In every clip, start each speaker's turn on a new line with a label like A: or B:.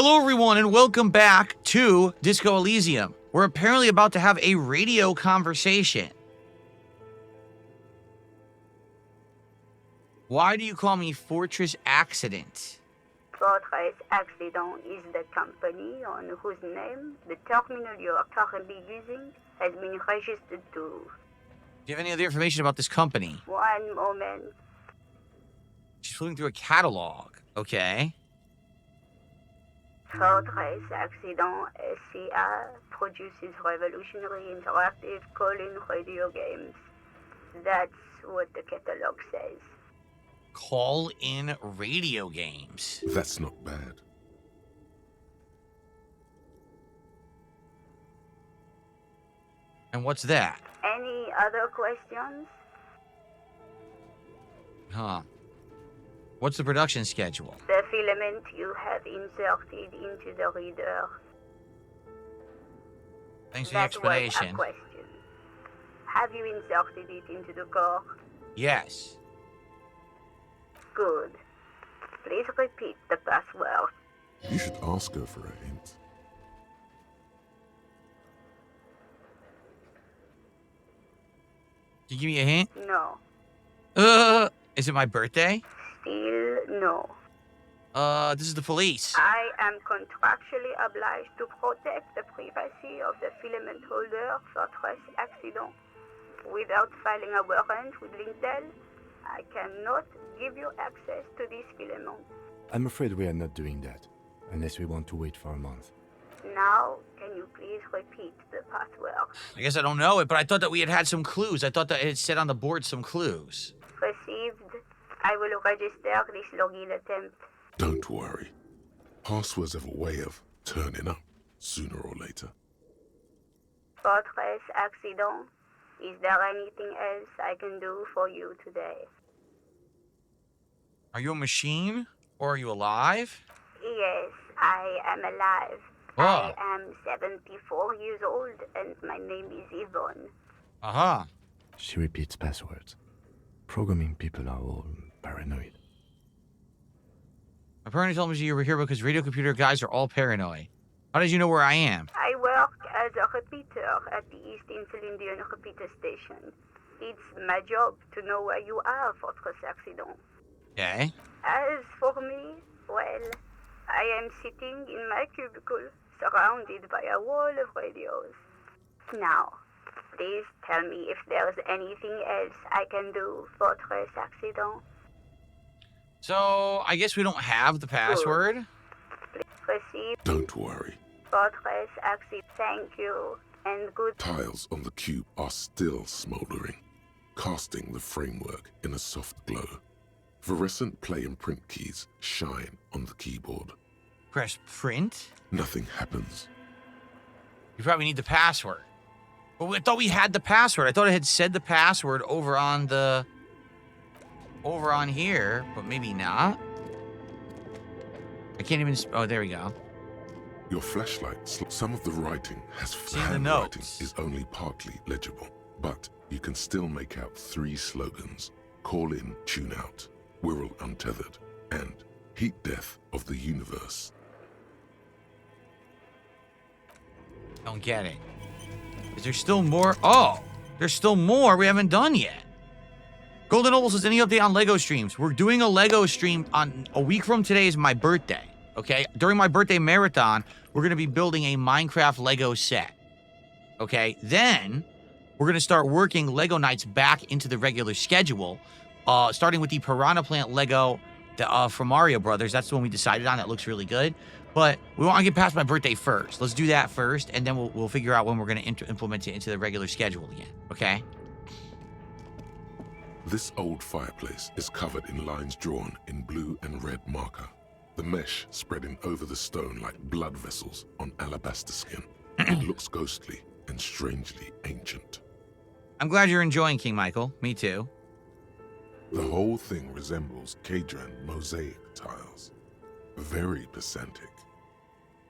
A: Hello, everyone, and welcome back to Disco Elysium. We're apparently about to have a radio conversation. Why do you call me Fortress Accident?
B: Fortress Accident is the company on whose name the terminal you are currently using has been registered to.
A: Do you have any other information about this company?
B: One moment.
A: She's flipping through a catalog. Okay.
B: Fortress Accident SCA produces revolutionary interactive call-in radio games. That's what the catalog says.
A: Call-in radio games.
C: That's not bad.
A: And what's that?
B: Any other questions?
A: Huh. What's the production schedule?
B: The filament you have inserted into the reader.
A: Thanks for the
B: That
A: explanation.
B: was a question. Have you inserted it into the core?
A: Yes.
B: Good. Please repeat the password.
C: You should ask her for a hint.
A: Can you give me a hint?
B: No.
A: Is it my birthday?
B: Still no.
A: This is the police.
B: I am contractually obliged to protect the privacy of the filament holder for Fortress Accident. Without filing a warrant with Intel, I cannot give you access to this filament.
D: I'm afraid we are not doing that, unless we want to wait for a month.
B: Now, can you please repeat the password?
A: I guess I don't know it, but I thought that we had some clues. I thought that it had said on the board some clues.
B: Received. I will register this login attempt.
C: Don't worry. Passwords have a way of turning up sooner or later.
B: Fortress Accident. Is there anything else I can do for you today?
A: Are you a machine? Or are you alive?
B: Yes, I am alive.
A: Oh.
B: I am 74 years old and my name is Yvonne.
A: Uh-huh.
D: She repeats passwords. Programming people are all paranoid.
A: My parents told me you were here because radio computer guys are all paranoid. How did you know where I am?
B: I work as a repeater at the East Insulindian repeater station. It's my job to know where you are, Fortress Accident.
A: Okay.
B: As for me, well, I am sitting in my cubicle, surrounded by a wall of radios. Now, please tell me if there's anything else I can do, Fortress Accident.
A: So, I guess we don't have the password?
B: Please proceed.
C: Don't worry.
B: Fortress Accident, thank you, and good.
C: Tiles on the cube are still smoldering, casting the framework in a soft glow. Fluorescent play and print keys shine on the keyboard.
A: Press print?
C: Nothing happens.
A: You probably need the password. Well, I thought we had the password. I thought it had said the password over on here, but maybe not. I can't even. Oh, there we go.
C: Your flashlight, some of the writing has
A: See the
C: handwriting
A: notes.
C: is only partly legible, but you can still make out 3 slogans: call in, tune out, Wirral untethered, and heat death of the universe.
A: Don't get it. Is there still more? Oh, there's still more we haven't done yet. Golden Noble says, any update on Lego streams? We're doing a Lego stream on a week from today is my birthday. Okay, during my birthday marathon, we're going to be building a Minecraft Lego set. Okay, then we're going to start working Lego nights back into the regular schedule, starting with the Piranha Plant Lego from Mario Brothers. That's the one we decided on. That looks really good. But we want to get past my birthday first. Let's do that first, and then we'll figure out when we're going to implement it into the regular schedule again. Okay?
C: This old fireplace is covered in lines drawn in blue and red marker, the mesh spreading over the stone like blood vessels on alabaster skin. It looks ghostly and strangely ancient.
A: I'm glad you're enjoying King Michael. Me too.
C: The whole thing resembles Cadran mosaic tiles. Very pedantic.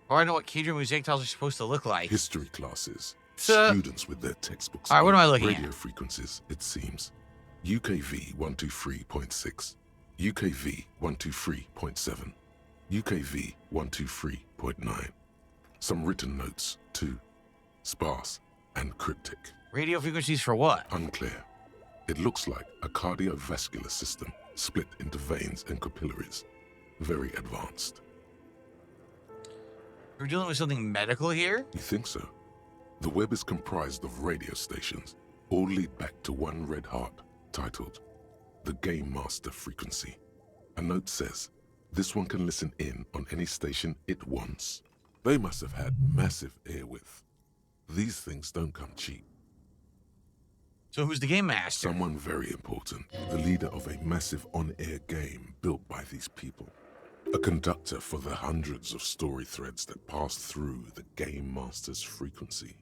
A: Oh, I know what Cadron mosaic tiles are supposed to look like.
C: History classes,
A: So-
C: students with their textbooks.
A: All right, what am I
C: on
A: looking
C: radio
A: at?
C: frequencies, it seems. UKV 123.6, UKV 123.7, UKV 123.8. 98.9. Some written notes, too. Sparse and cryptic.
A: Radio frequencies for what?
C: Unclear. It looks like a cardiovascular system split into veins and capillaries. Very advanced.
A: We're dealing with something medical here?
C: You think so? The web is comprised of radio stations, all lead back to one red heart, titled the Game Master Frequency. A note says, this one can listen in on any station it wants. They must have had massive airwidth. These things don't come cheap.
A: So who's the game master?
C: Someone very important, the leader of a massive on-air game built by these people. A conductor for the hundreds of story threads that pass through the Game Master's frequency.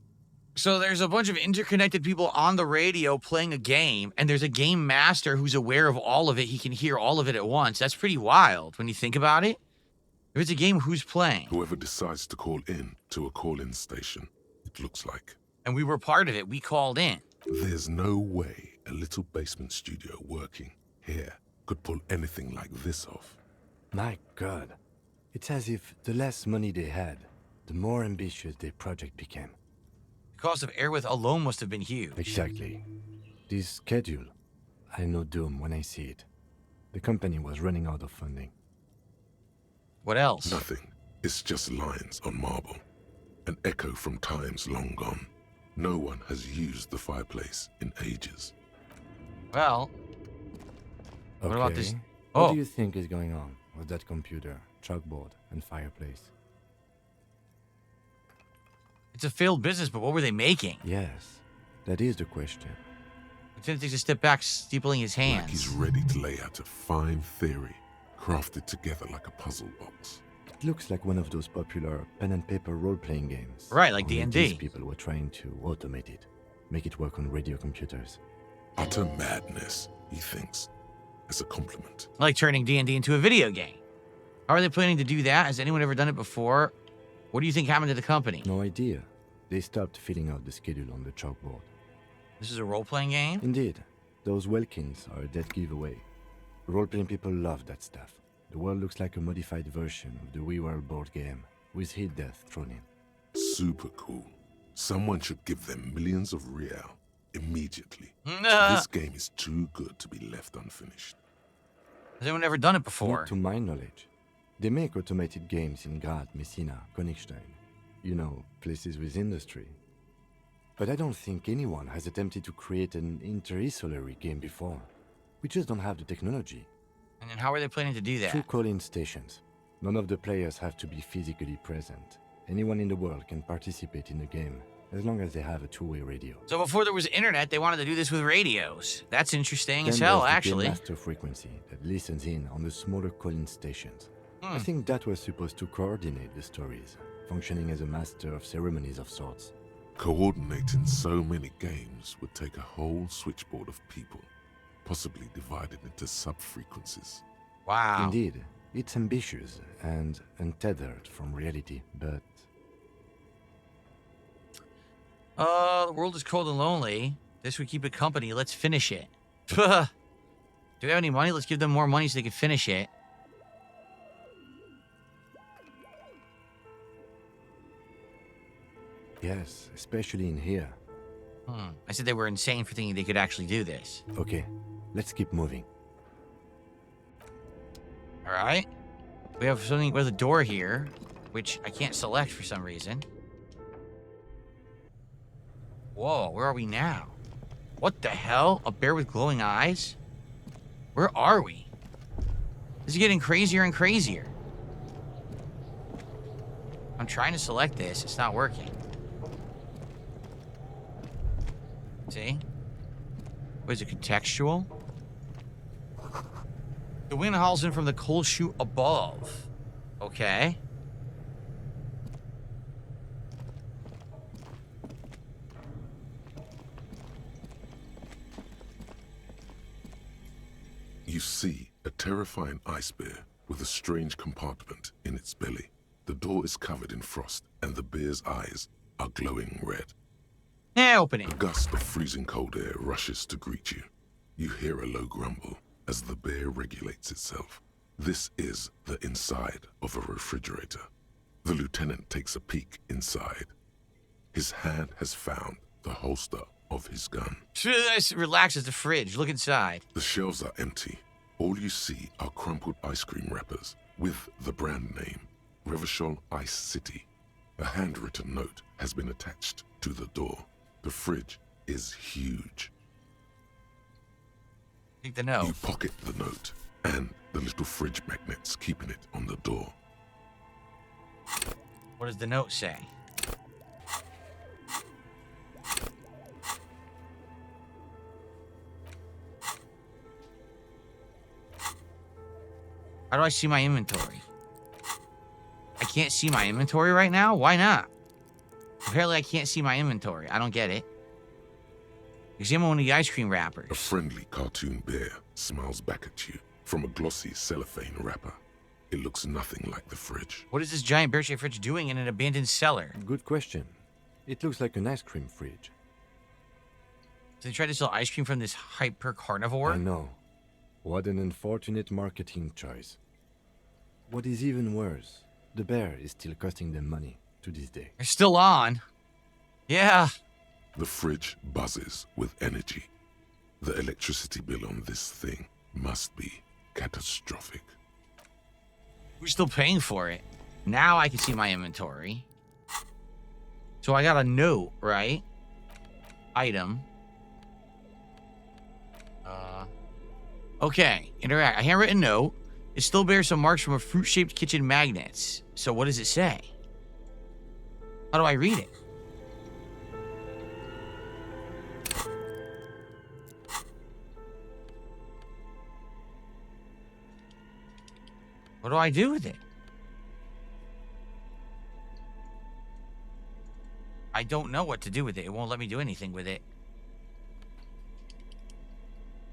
A: So there's a bunch of interconnected people on the radio playing a game, and there's a game master who's aware of all of it. He can hear all of it at once. That's pretty wild when you think about it. If it's a game, who's playing?
C: Whoever decides to call in to a call-in station, it looks like.
A: And we were part of it. We called in.
C: There's no way a little basement studio working here could pull anything like this off.
D: My God. It's as if the less money they had, the more ambitious their project became.
A: The cost of airwidth alone must have been huge.
D: Exactly. This schedule, I know doom when I see it. The company was running out of funding.
A: What else?
C: Nothing. It's just lines on marble. An echo from times long gone. No one has used the fireplace in ages.
A: Well,
D: Okay.
A: What about this?
D: What
A: Oh.
D: do you think is going on with that computer, chalkboard, and fireplace?
A: it's a failed business, but what were they making?
D: Yes, that is the question.
A: Lieutenant takes a step back, steepling his hands.
C: Like he's ready to lay out a fine theory, crafted together like a puzzle box.
D: It looks like one of those popular pen and paper role-playing games.
A: Right, like
D: Only
A: D&D.
D: These people were trying to automate it, make it work on radio computers.
C: Utter madness, he thinks, as a compliment.
A: Like turning D&D into a video game. How are they planning to do that? Has anyone ever done it before? What do you think happened to the company?
D: No idea. They stopped filling out the schedule on the chalkboard.
A: This is a role-playing game?
D: Indeed, those Welkins are a dead giveaway. Role-playing people love that stuff. The world looks like a modified version of the WeWorld board game, with hit death thrown in.
C: Super cool. Someone should give them millions of real immediately.
A: Nah.
C: This game is too good to be left unfinished.
A: Has anyone ever done it before?
D: Not to my knowledge. They make automated games in Grad, Messina, Königstein. You know, places with industry. But I don't think anyone has attempted to create an inter-isolary game before. We just don't have the technology.
A: And then how are they planning to do that?
D: Through call-in stations. None of the players have to be physically present. Anyone in the world can participate in the game, as long as they have a two-way radio.
A: So before there was internet, they wanted to do this with radios. That's interesting as
D: Then
A: hell,
D: there's the
A: actually.
D: Game Master frequency that listens in on the smaller call-in stations.
A: Hmm.
D: I think that was supposed to coordinate the stories, functioning as a master of ceremonies of sorts.
C: Coordinating so many games would take a whole switchboard of people, possibly divided into sub-frequencies.
A: Wow.
D: Indeed, it's ambitious and untethered from reality, but
A: The world is cold and lonely. This would keep it company. Let's finish it. Do we have any money? Let's give them more money so they can finish it.
D: yes, especially in here.
A: I said they were insane for thinking they could actually do this.
D: Okay, let's keep moving.
A: All right. We have something with a door here, which I can't select for some reason. Whoa, where are we now? What the hell? A bear with glowing eyes? Where are we? This is getting crazier and crazier. I'm trying to select this. It's not working. See? What is it, contextual? The wind howls in from the coal chute above. Okay.
C: You see a terrifying ice bear with a strange compartment in its belly. The door is covered in frost, and the bear's eyes are glowing red.
A: Yeah, open it.
C: A gust of freezing cold air rushes to greet you. You hear a low grumble as the bear regulates itself. This is the inside of a refrigerator. The lieutenant takes a peek inside. His hand has found the holster of his gun.
A: Relax, it's the fridge. Look inside.
C: The shelves are empty. All you see are crumpled ice cream wrappers with the brand name, Revachol Ice City. A handwritten note has been attached to the door. The fridge is huge.
A: Take the note.
C: You pocket the note and the little fridge magnets keeping it on the door.
A: What does the note say? How do I see my inventory? I can't see my inventory right now? Why not? Apparently I can't see my inventory. I don't get it. Examine one of the ice cream wrappers.
C: A friendly cartoon bear smiles back at you from a glossy cellophane wrapper. It looks nothing like the fridge.
A: What is this giant bear-shaped fridge doing in an abandoned cellar?
D: Good question. It looks like an ice cream fridge.
A: So they tried to sell ice cream from this hyper carnivore?
D: I know. What an unfortunate marketing choice. What is even worse, the bear is still costing them money to this day.
A: They're still on. Yeah.
C: The fridge buzzes with energy. The electricity bill on this thing must be catastrophic.
A: We're still paying for it. Now I can see my inventory. So I got a note, right? Item. Okay. Interact. A handwritten note. It still bears some marks from a fruit-shaped kitchen magnets. So what does it say? How do I read it? What do I do with it? I don't know what to do with it. It won't let me do anything with it.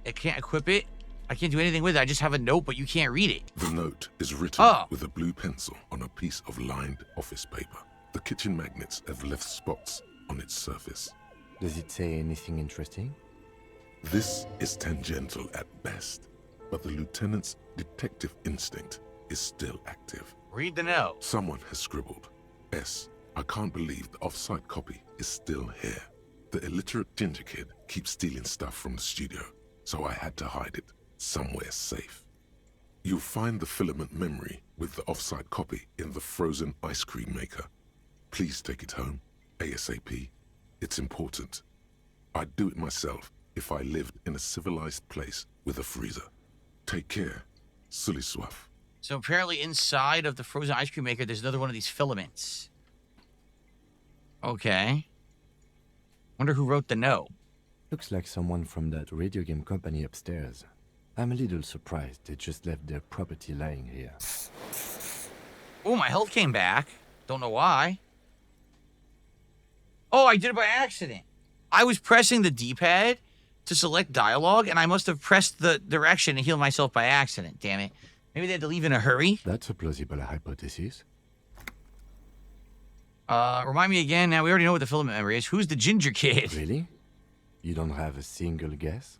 A: I can't equip it. I can't do anything with it. I just have a note, but you can't read it.
C: The note is written with a blue pencil on a piece of lined office paper. The kitchen magnets have left spots on its surface.
D: Does it say anything interesting?
C: This is tangential at best, but the lieutenant's detective instinct is still active.
A: Read the note.
C: Someone has scribbled, S. I can't believe the off-site copy is still here. The illiterate ginger kid keeps stealing stuff from the studio, so I had to hide it somewhere safe. You'll find the filament memory with the off-site copy in the frozen ice cream maker. Please take it home, ASAP. It's important. I'd do it myself if I lived in a civilized place with a freezer. Take care. Sully Soif.
A: So apparently inside of the frozen ice cream maker, there's another one of these filaments. Okay. Wonder who wrote the note.
D: Looks like someone from that radio game company upstairs. I'm a little surprised they just left their property lying here.
A: Oh, my health came back. Don't know why. Oh, I did it by accident. I was pressing the D-pad to select dialogue, and I must have pressed the direction to heal myself by accident. Damn it. Maybe they had to leave in a hurry.
D: That's a plausible hypothesis.
A: Remind me again. Now, we already know what the filament memory is. Who's the ginger kid?
D: Really? You don't have a single guess?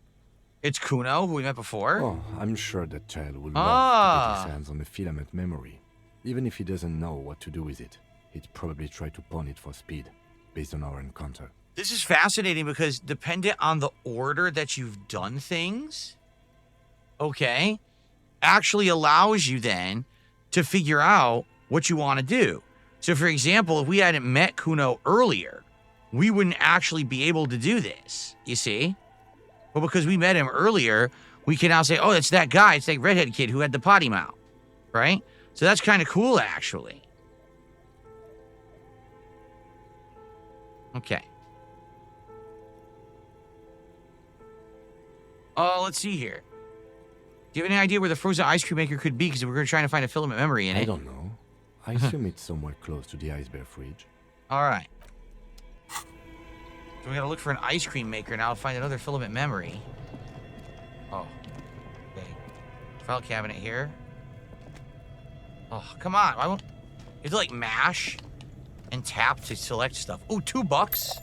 A: It's Kuno, who we met before.
D: Oh, I'm sure that child will love to get his hands on the filament memory. Even if he doesn't know what to do with it, he'd probably try to pawn it for speed, based on our encounter.
A: This is fascinating because dependent on the order that you've done things, okay, actually allows you then to figure out what you want to do. So, for example, if we hadn't met Kuno earlier, we wouldn't actually be able to do this, you see? But because we met him earlier, we can now say, oh, it's that guy, it's that redhead kid who had the potty mouth, right? So that's kind of cool, actually. Okay. Let's see here. Do you have any idea where the frozen ice cream maker could be? Because we're trying to find a filament memory in it.
D: I don't know. I assume it's somewhere close to the ice bear fridge.
A: All right. So we gotta look for an ice cream maker now to find another filament memory. Oh. Okay. File cabinet here. Oh, come on. Why won't... You have to, like, mash and tap to select stuff. Ooh, $2.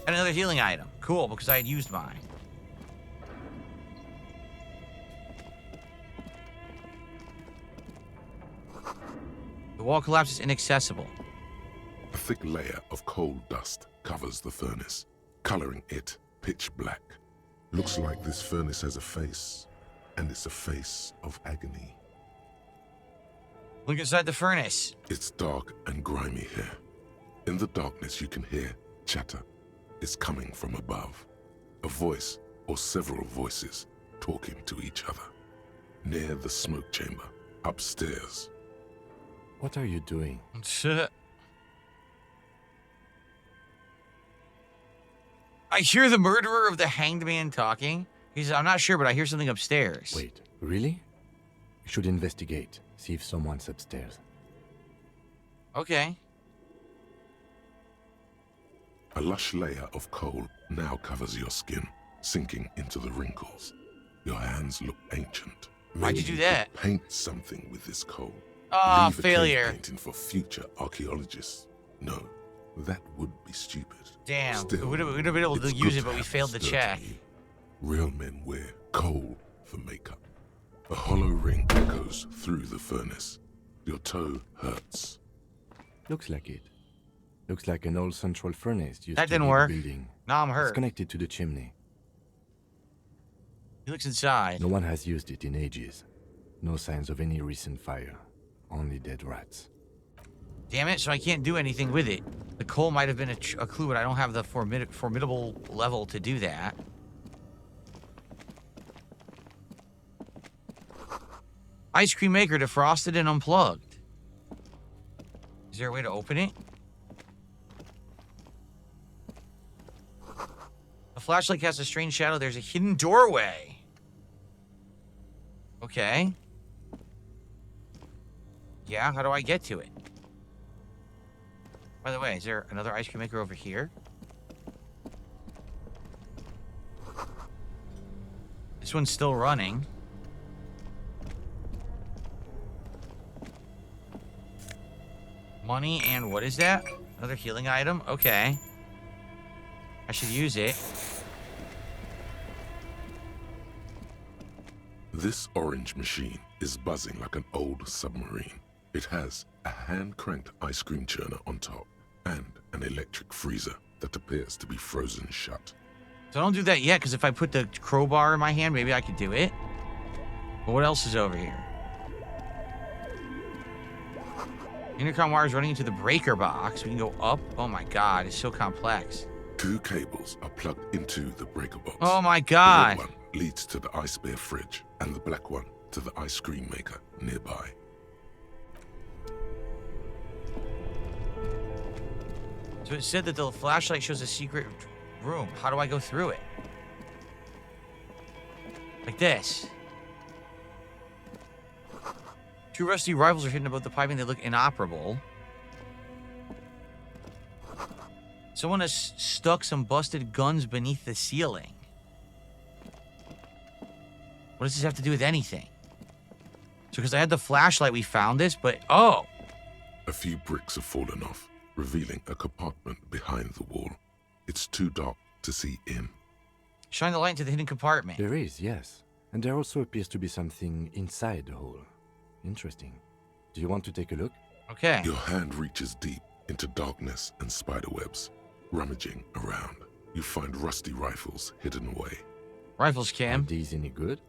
A: And another healing item. Cool, because I had used mine. The wall collapses inaccessible.
C: A thick layer of coal dust covers the furnace, coloring it pitch black. Looks like this furnace has a face, and it's a face of agony.
A: Look inside the furnace.
C: It's dark and grimy here. In the darkness you can hear chatter. It's coming from above. A voice or several voices talking to each other. Near the smoke chamber, upstairs.
D: What are you doing?
A: I hear the murderer of the hanged man talking. I'm not sure, but I hear something upstairs.
D: Wait, really? We should investigate, see if someone's upstairs.
A: Okay.
C: A lush layer of coal now covers your skin, sinking into the wrinkles. Your hands look ancient.
A: Why'd you
C: Maybe
A: do that?
C: could paint something with this coal.
A: Ah,
C: Leave a cave
A: failure.
C: painting for future archaeologists. No, that would be stupid.
A: Damn.
C: Still,
A: we would have been able to
C: it's
A: use
C: good
A: it, but we
C: have
A: failed to
C: this
A: check.
C: dirty. Real men wear coal for makeup. A hollow ring echoes through the furnace. Your toe hurts.
D: Looks like it. Looks like an old central furnace used
A: That
D: to
A: didn't
D: heat the
A: work.
D: building.
A: Now I'm
D: It's
A: hurt.
D: connected to the chimney.
A: He looks inside.
D: No one has used it in ages. No signs of any recent fire. Only dead rats.
A: Damn it, so I can't do anything with it. The coal might have been a clue, but I don't have the formidable level to do that. Ice cream maker defrosted and unplugged. Is there a way to open it? The flashlight casts a strange shadow. There's a hidden doorway. Okay. Yeah, how do I get to it? By the way, is there another ice cream maker over here? This one's still running. Money and what is that? Another healing item? Okay. I should use it.
C: This orange machine is buzzing like an old submarine. It has a hand-cranked ice cream churner on top and an electric freezer that appears to be frozen shut.
A: So don't do that yet, because if I put the crowbar in my hand, maybe I could do it. But what else is over here? Intercom wires running into the breaker box. We can go up. Oh my god, it's so complex.
C: 2 cables are plugged into the breaker box.
A: Oh my
C: The
A: god.
C: red one leads to the ice bear fridge, and the black one to the ice cream maker nearby.
A: So it said that the flashlight shows a secret room. How do I go through it? Like this. 2 rusty rifles are hidden above the piping. They look inoperable. Someone has stuck some busted guns beneath the ceiling. What does this have to do with anything? So because I had the flashlight, we found this, but... Oh!
C: A few bricks have fallen off, revealing a compartment behind the wall. It's too dark to see in.
A: Shine the light into the hidden compartment.
D: There is, yes. And there also appears to be something inside the hole. Interesting. Do you want to take a look?
A: Okay.
C: Your hand reaches deep into darkness and spiderwebs. Rummaging around, you find rusty rifles hidden away.
A: Rifles,
D: Are
A: Cam.
D: these any good?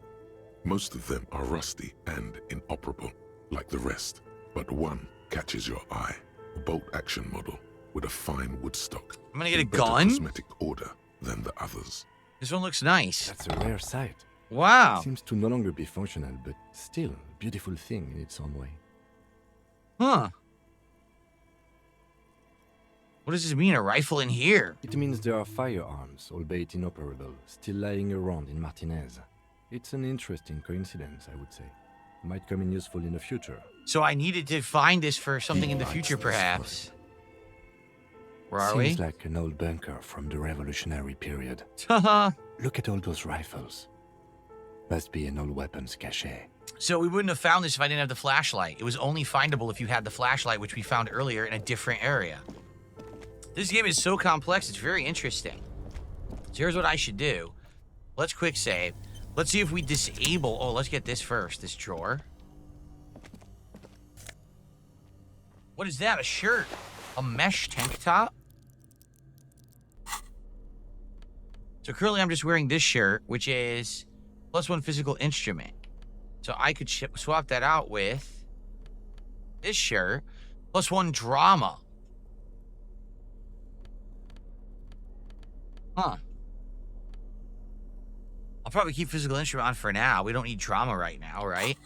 C: Most of them are rusty and inoperable, like the rest, but one catches your eye. A bolt-action model with a fine wood stock.
A: I'm gonna get a
C: in better
A: gun?
C: cosmetic order than the others.
A: This one looks nice.
D: That's a rare sight.
A: Wow.
D: Seems to no longer be functional, but still a beautiful thing in its own way.
A: Huh. What does this mean, a rifle in here?
D: It means there are firearms, albeit inoperable, still lying around in Martinez. It's an interesting coincidence, I would say. Might come in useful in the future.
A: So I needed to find this for something in the future, perhaps. Where are
D: Seems
A: we?
D: like an old bunker from the Revolutionary period.
A: Haha.
D: Look at all those rifles. Must be an old weapons cache.
A: So we wouldn't have found this if I didn't have the flashlight. It was only findable if you had the flashlight, which we found earlier in a different area. This game is so complex, it's very interesting. So here's what I should do. Let's quick save. Let's see if we disable... Oh, let's get this first, this drawer. What is that? A shirt? A mesh tank top? So currently I'm just wearing this shirt, which is +1 physical instrument. So I could swap that out with this shirt, +1 drama. Huh. I'll probably keep physical instrument on for now. We don't need drama right now, right?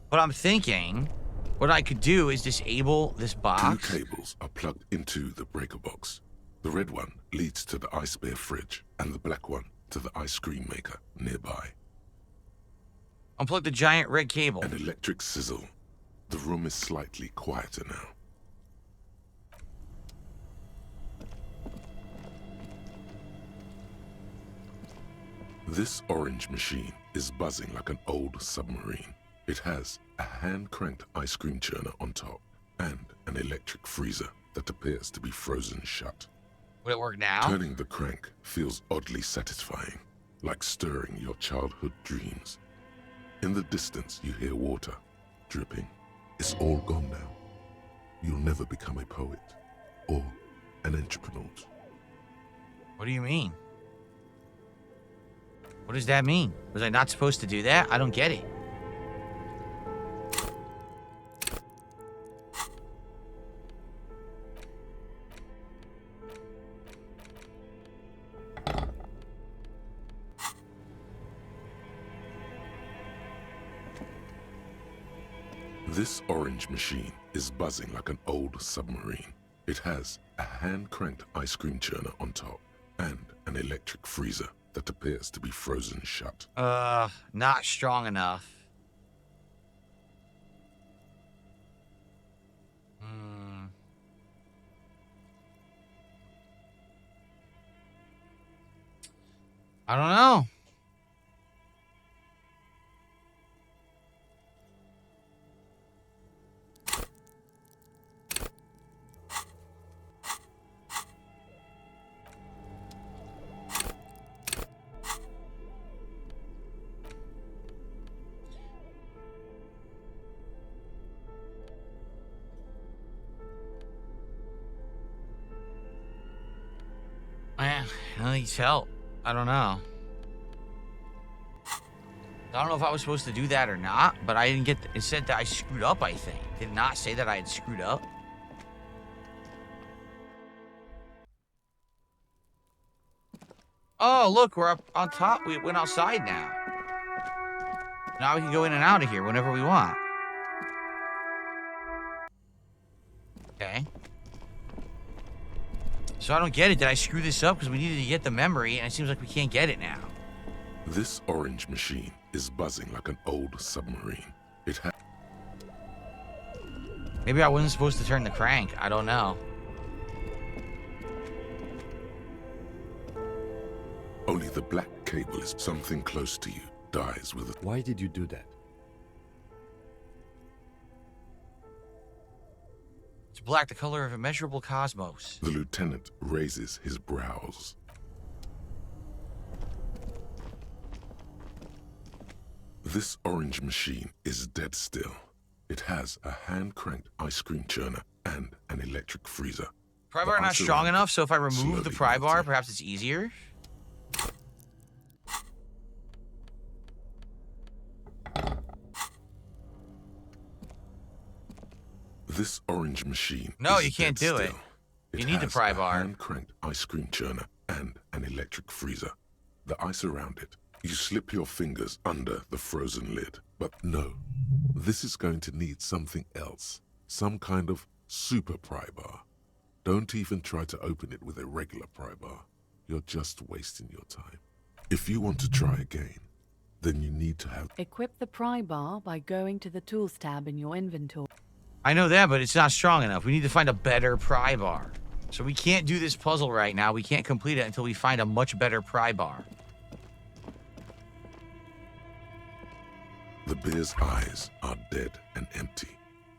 A: But I'm thinking what I could do is disable this box.
C: 2 cables are plugged into the breaker box. The red one leads to the ice bear fridge, and the black one to the ice cream maker nearby.
A: Unplug the giant red cable.
C: An electric sizzle. The room is slightly quieter now. This orange machine is buzzing like an old submarine. It has a hand-cranked ice cream churner on top and an electric freezer that appears to be frozen shut.
A: Will it work now?
C: Turning the crank feels oddly satisfying, like stirring your childhood dreams. In the distance, you hear water dripping. It's all gone now. You'll never become a poet or an entrepreneur.
A: What do you mean? What does that mean? Was I not supposed to do that? I don't get it.
C: This orange machine is buzzing like an old submarine. It has a hand-cranked ice cream churner on top and an electric freezer that appears to be frozen shut.
A: Not strong enough. I don't know. Man, I need help. I don't know. I don't know if I was supposed to do that or not, but I didn't get... It said that I screwed up, I think. Did it not say that I had screwed up? Oh, look, we're up on top. We went outside now. Now we can go in and out of here whenever we want. Okay. So I don't get it. Did I screw this up? Because we needed to get the memory, and it seems like we can't get it now.
C: This orange machine is buzzing like an old submarine. It has...
A: Maybe I wasn't supposed to turn the crank. I don't know.
C: Only the black cable is something close to you. Dies with a...
D: Why did you do that?
A: It's black, the color of immeasurable cosmos.
C: The lieutenant raises his brows. This orange machine is dead still. It has a hand-cranked ice cream churner and an electric freezer.
A: Pry bar not strong enough, so if I remove the pry bar,
C: melting.
A: perhaps it's easier?
C: This orange machine
A: No,
C: is
A: you can't
C: dead
A: do it.
C: still.
A: You need the
C: has
A: pry
C: a
A: bar.
C: hand-cranked ice cream churner and an electric freezer. The ice around it. You slip your fingers under the frozen lid. But no, this is going to need something else. Some kind of super pry bar. Don't even try to open it with a regular pry bar. You're just wasting your time. If you want to try again, then you need to have...
E: Equip the pry bar by going to the Tools tab in your inventory.
A: I know that, but it's not strong enough. We need to find a better pry bar. So we can't do this puzzle right now. We can't complete it until we find a much better pry bar.
C: The bear's eyes are dead and empty.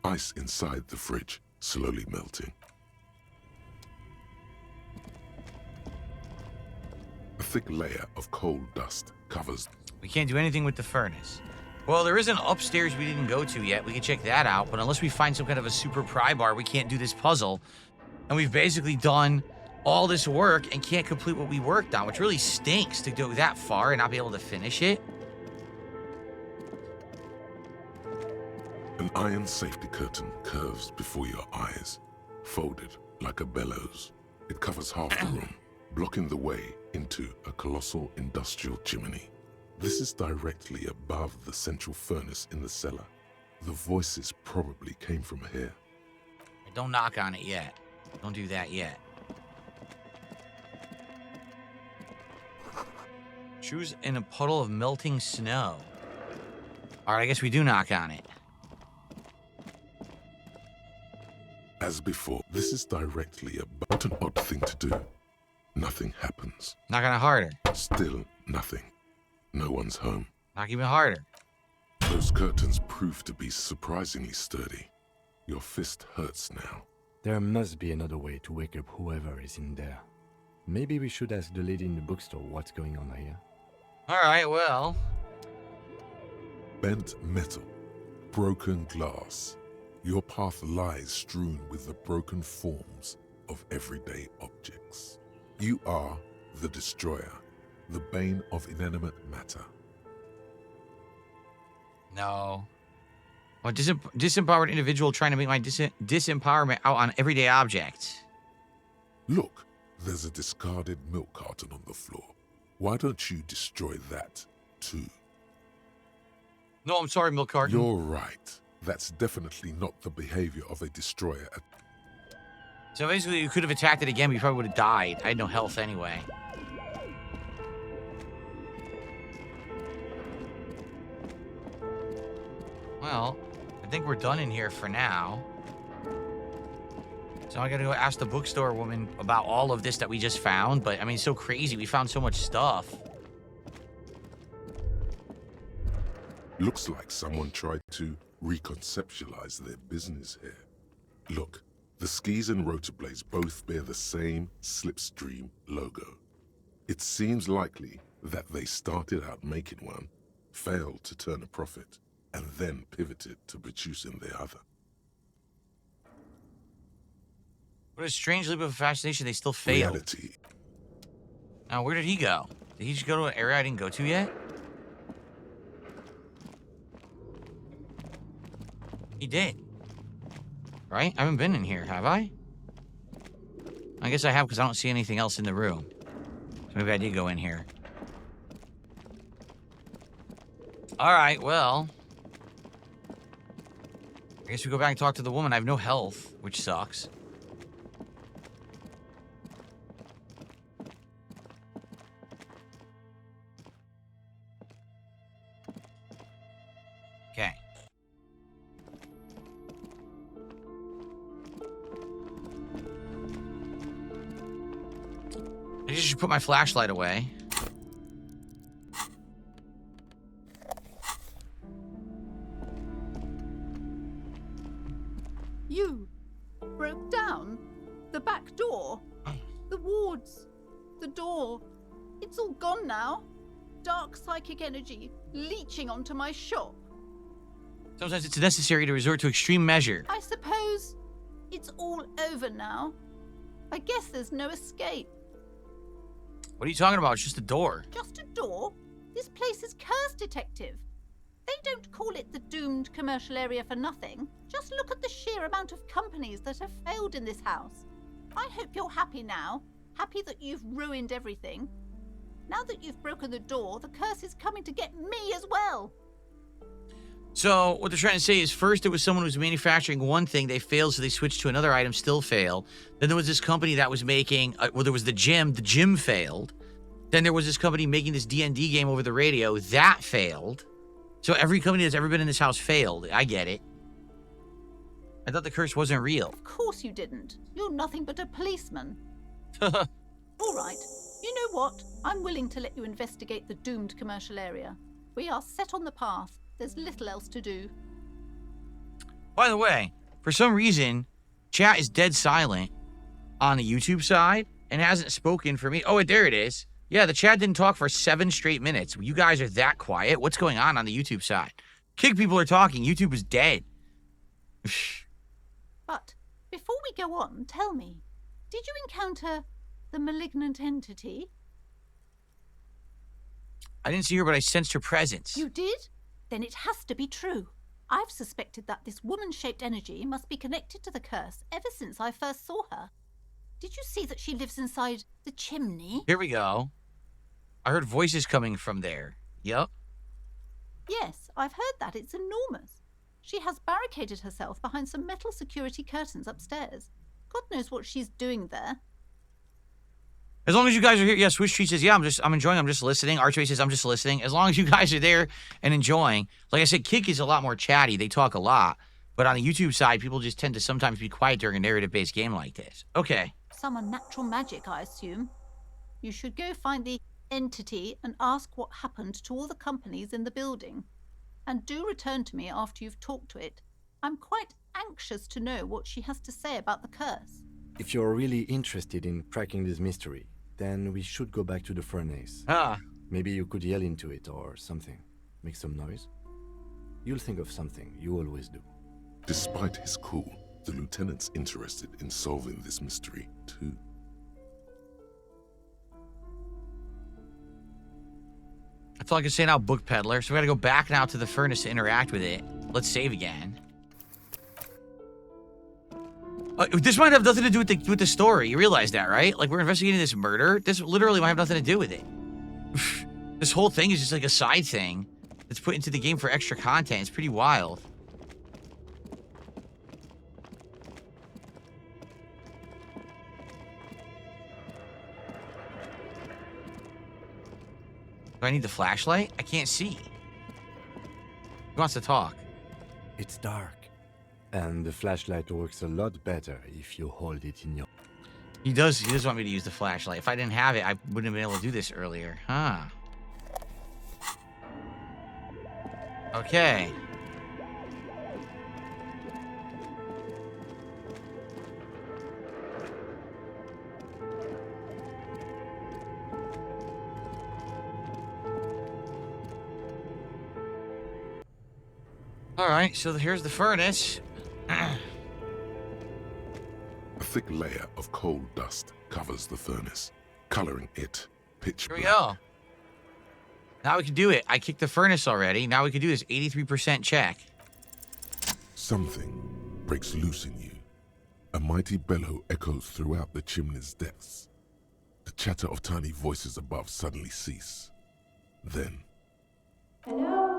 C: Ice inside the fridge, slowly melting. A thick layer of coal dust covers.
A: We can't do anything with the furnace. Well, there is an upstairs we didn't go to yet. We can check that out, but unless we find some kind of a super pry bar, we can't do this puzzle. And we've basically done all this work and can't complete what we worked on, which really stinks to go that far and not be able to finish it.
C: An iron safety curtain curves before your eyes, folded like a bellows. It covers half the room, blocking the way into a colossal industrial chimney. This is directly above the central furnace in the cellar. The voices probably came from here.
A: Don't knock on it yet. Don't do that yet. Shoes in a puddle of melting snow. All right, I guess we do knock on it.
C: As before, this is directly about an odd thing to do. Nothing happens.
A: Knock on it harder.
C: Still nothing. No one's home.
A: Knock even harder.
C: Those curtains prove to be surprisingly sturdy. Your fist hurts now.
D: There must be another way to wake up whoever is in there. Maybe we should ask the lady in the bookstore what's going on here.
A: All right, well.
C: Bent metal. Broken glass. Your path lies strewn with the broken forms of everyday objects. You are the destroyer, the bane of inanimate matter.
A: No. Well, disempowered individual trying to make my disempowerment out on everyday objects.
C: Look, there's a discarded milk carton on the floor. Why don't you destroy that, too?
A: No, I'm sorry, milk carton.
C: You're right. That's definitely not the behavior of a destroyer.
A: So basically, you could have attacked it again, but you probably would have died. I had no health anyway. Well, I think we're done in here for now. So I gotta go ask the bookstore woman about all of this that we just found. But, I mean, it's so crazy. We found so much stuff.
C: Looks like someone tried to reconceptualize their business here. Look, the skis and rotorblades both bear the same Slipstream logo. It seems likely that they started out making one, failed to turn a profit, and then pivoted to producing the other.
A: What a strange leap of fascination. They still failed.
C: Reality.
A: Now, where did he go? Did he just go to an area I didn't go to yet? He did. Right? I haven't been in here, have I? I guess I have because I don't see anything else in the room. So maybe I did go in here. Alright, well. I guess we go back and talk to the woman. I have no health, which sucks. Okay. I just should put my flashlight away.
F: You broke down the back door, the wards, the door. It's all gone now. Dark psychic energy leeching onto my shop.
A: Sometimes it's necessary to resort to extreme measure.
F: I suppose it's all over now. I guess there's no escape.
A: What are you talking about? It's just a door.
F: Just a door? This place is cursed, Detective. They don't call it the doomed commercial area for nothing. Just look at the sheer amount of companies that have failed in this house. I hope you're happy now. Happy that you've ruined everything. Now that you've broken the door, the curse is coming to get me as well.
A: So what they're trying to say is first it was someone who was manufacturing one thing, they failed, so they switched to another item, still failed. Then there was this company that was making, well, there was the gym failed. Then there was this company making this D&D game over the radio, that failed. So every company that's ever been in this house failed. I get it. I thought the curse wasn't real.
F: Of course you didn't. You're nothing but a policeman. All right. You know what? I'm willing to let you investigate the doomed commercial area. We are set on the path. There's little else to do.
A: By the way, for some reason, chat is dead silent on the YouTube side and hasn't spoken for me. Oh, there it is. Yeah, the chat didn't talk for 7 straight minutes. You guys are that quiet. What's going on the YouTube side? Kick people are talking. YouTube is dead.
F: But before we go on, tell me, did you encounter the malignant entity?
A: I didn't see her, but I sensed her presence.
F: You did? Then it has to be true. I've suspected that this woman-shaped energy must be connected to the curse ever since I first saw her. Did you see that she lives inside the chimney?
A: Here we go. I heard voices coming from there. Yep.
F: Yes, I've heard that. It's enormous. She has barricaded herself behind some metal security curtains upstairs. God knows what she's doing there.
A: As long as you guys are here. Yeah, Swiss Treat says, yeah, I'm enjoying. I'm just listening. Archway says, I'm just listening. As long as you guys are there and enjoying. Like I said, Kick is a lot more chatty. They talk a lot. But on the YouTube side, people just tend to sometimes be quiet during a narrative-based game like this. Okay.
F: Some unnatural magic, I assume. You should go find the entity and ask what happened to all the companies in the building. And do return to me after you've talked to it. I'm quite anxious to know what she has to say about the curse.
D: If you're really interested in cracking this mystery, then we should go back to the furnace.
A: Ah.
D: Maybe you could yell into it or something. Make some noise. You'll think of something. You always do.
C: Despite his cool, the lieutenant's interested in solving this mystery too.
A: That's all I can say now, book peddler. So we gotta go back now to the furnace to interact with it. Let's save again. This might have nothing to do with the story. You realize that, right? Like, we're investigating this murder. This literally might have nothing to do with it. This whole thing is just like a side thing that's put into the game for extra content. It's pretty wild. Do I need the flashlight? I can't see. Who wants to talk?
D: It's dark. And the flashlight works a lot better if you hold it in your...
A: He does want me to use the flashlight. If I didn't have it, I wouldn't have been able to do this earlier. Huh. Okay. Alright, so here's the furnace.
C: A thick layer of coal dust covers the furnace, coloring it pitch
A: Here we
C: black.
A: go. Now we can do it. I kicked the furnace already. Now we can do this 83% check.
C: Something breaks loose in you. A mighty bellow echoes throughout the chimney's depths. The chatter of tiny voices above suddenly cease. Then...
G: Hello?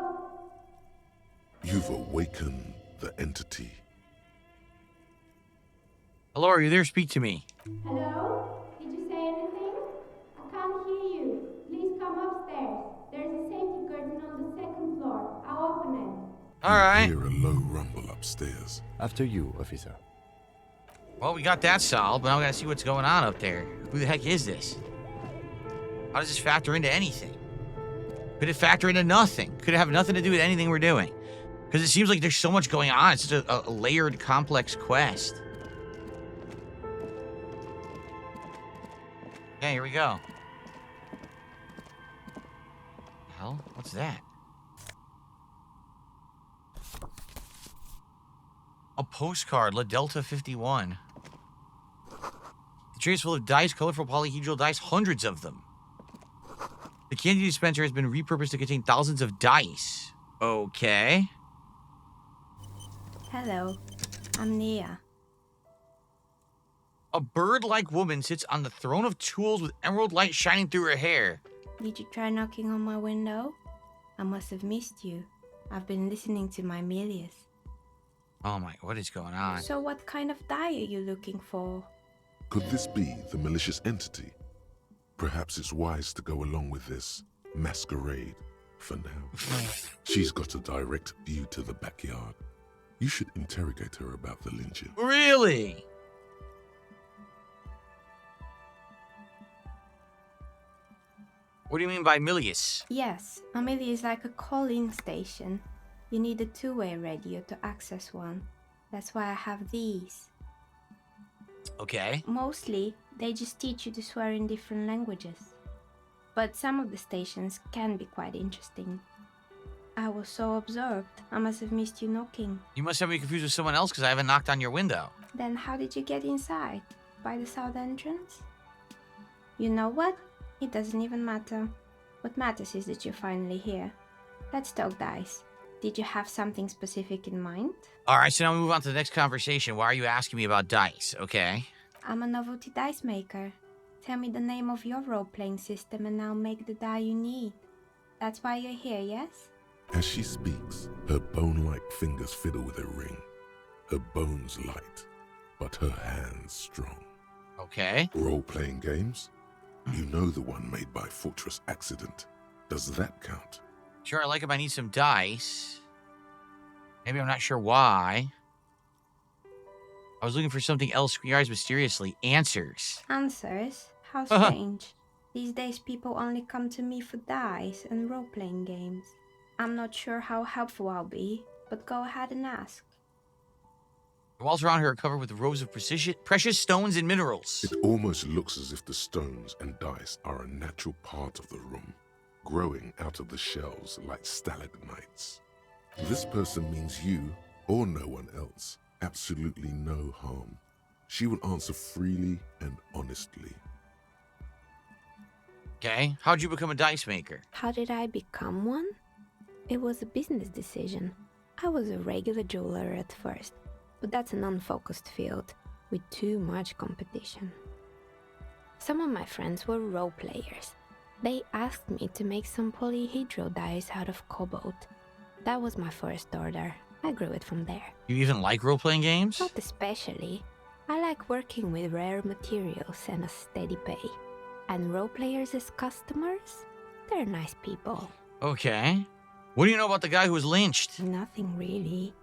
C: You've awakened the entity.
A: Hello, are you there? Speak to me.
G: Hello? Did you say anything? I can't hear you. Please come upstairs. There's a safety curtain on the second floor. I'll open it.
A: Alright.
C: You hear a low rumble upstairs.
D: After you, officer.
A: Well, we got that solved, but now we gotta see what's going on up there. Who the heck is this? How does this factor into anything? Could it factor into nothing? Could it have nothing to do with anything we're doing? Because it seems like there's so much going on. It's such a layered, complex quest. Okay, here we go. Hell, what's that? A postcard, La Delta 51. The tray is full of dice, colorful polyhedral dice, hundreds of them. The candy dispenser has been repurposed to contain thousands of dice. Okay.
G: Hello. I'm Neha.
A: A bird-like woman sits on the throne of tools with emerald light shining through her hair.
G: Did you try knocking on my window? I must have missed you. I've been listening to my Milius.
A: Oh my, what is going on?
G: So what kind of die are you looking for?
C: Could this be the malicious entity? Perhaps it's wise to go along with this masquerade for now. She's got a direct view to the backyard. You should interrogate her about the lynching.
A: Really? What do you mean by Milius?
G: Yes, Amelia is like a call-in station. You need a two-way radio to access one. That's why I have these.
A: Okay.
G: Mostly, they just teach you to swear in different languages. But some of the stations can be quite interesting. I was so absorbed, I must have missed you knocking.
A: You must have me confused with someone else because I haven't knocked on your window.
G: Then how did you get inside? By the south entrance? You know what? It doesn't even matter. What matters is that you're finally here. Let's talk dice. Did you have something specific in mind?
A: All right, so now we move on to the next conversation. Why are you asking me about dice? Okay.
G: I'm a novelty dice maker. Tell me the name of your role-playing system and I'll make the die you need. That's why you're here, yes?
C: As she speaks, her bone-like fingers fiddle with a ring. Her bones light, but her hands strong.
A: Okay.
C: Role-playing games? You know the one made by Fortress Accident. Does that count?
A: Sure, I like him. I need some dice. Maybe I'm not sure why. I was looking for something else. Screen your eyes mysteriously. Answers.
G: Answers? How strange. These days people only come to me for dice and role-playing games. I'm not sure how helpful I'll be, but go ahead and ask.
A: The walls around here are covered with rows of precious stones and minerals.
C: It almost looks as if the stones and dice are a natural part of the room, growing out of the shells like stalagmites. This person means you, or no one else, absolutely no harm. She will answer freely and honestly.
A: Okay. How'd you become a dice maker?
G: How did I become one? It was a business decision. I was a regular jeweler at first, but that's an unfocused field with too much competition. Some of my friends were role players. They asked me to make some polyhedral dice out of cobalt. That was my first order. I grew it from there.
A: You even like role-playing games?
G: Not especially. I like working with rare materials and a steady pay. And role players as customers? They're nice people.
A: Okay. What do you know about the guy who was lynched?
G: Nothing really.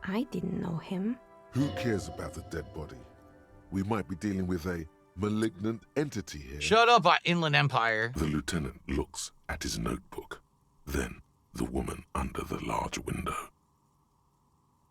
G: I didn't know him.
C: Who cares about the dead body? We might be dealing with a malignant entity here.
A: Shut up, Inland Empire.
C: The lieutenant looks at his notebook, then the woman under the large window.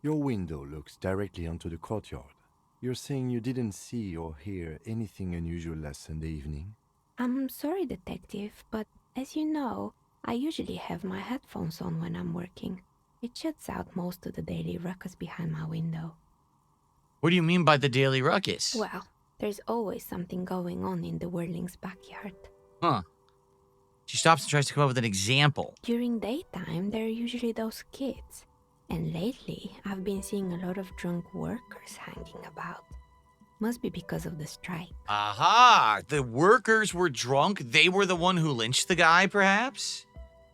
D: Your window looks directly onto the courtyard. You're saying you didn't see or hear anything unusual last Sunday evening?
G: I'm sorry, detective, but as you know, I usually have my headphones on when I'm working. It shuts out most of the daily ruckus behind my window.
A: What do you mean by the daily ruckus?
G: Well, there's always something going on in the Whirling's backyard.
A: Huh. She stops and tries to come up with an example.
G: During daytime, there are usually those kids. And lately, I've been seeing a lot of drunk workers hanging about. Must be because of the strike.
A: Aha! The workers were drunk. They were the one who lynched the guy, perhaps?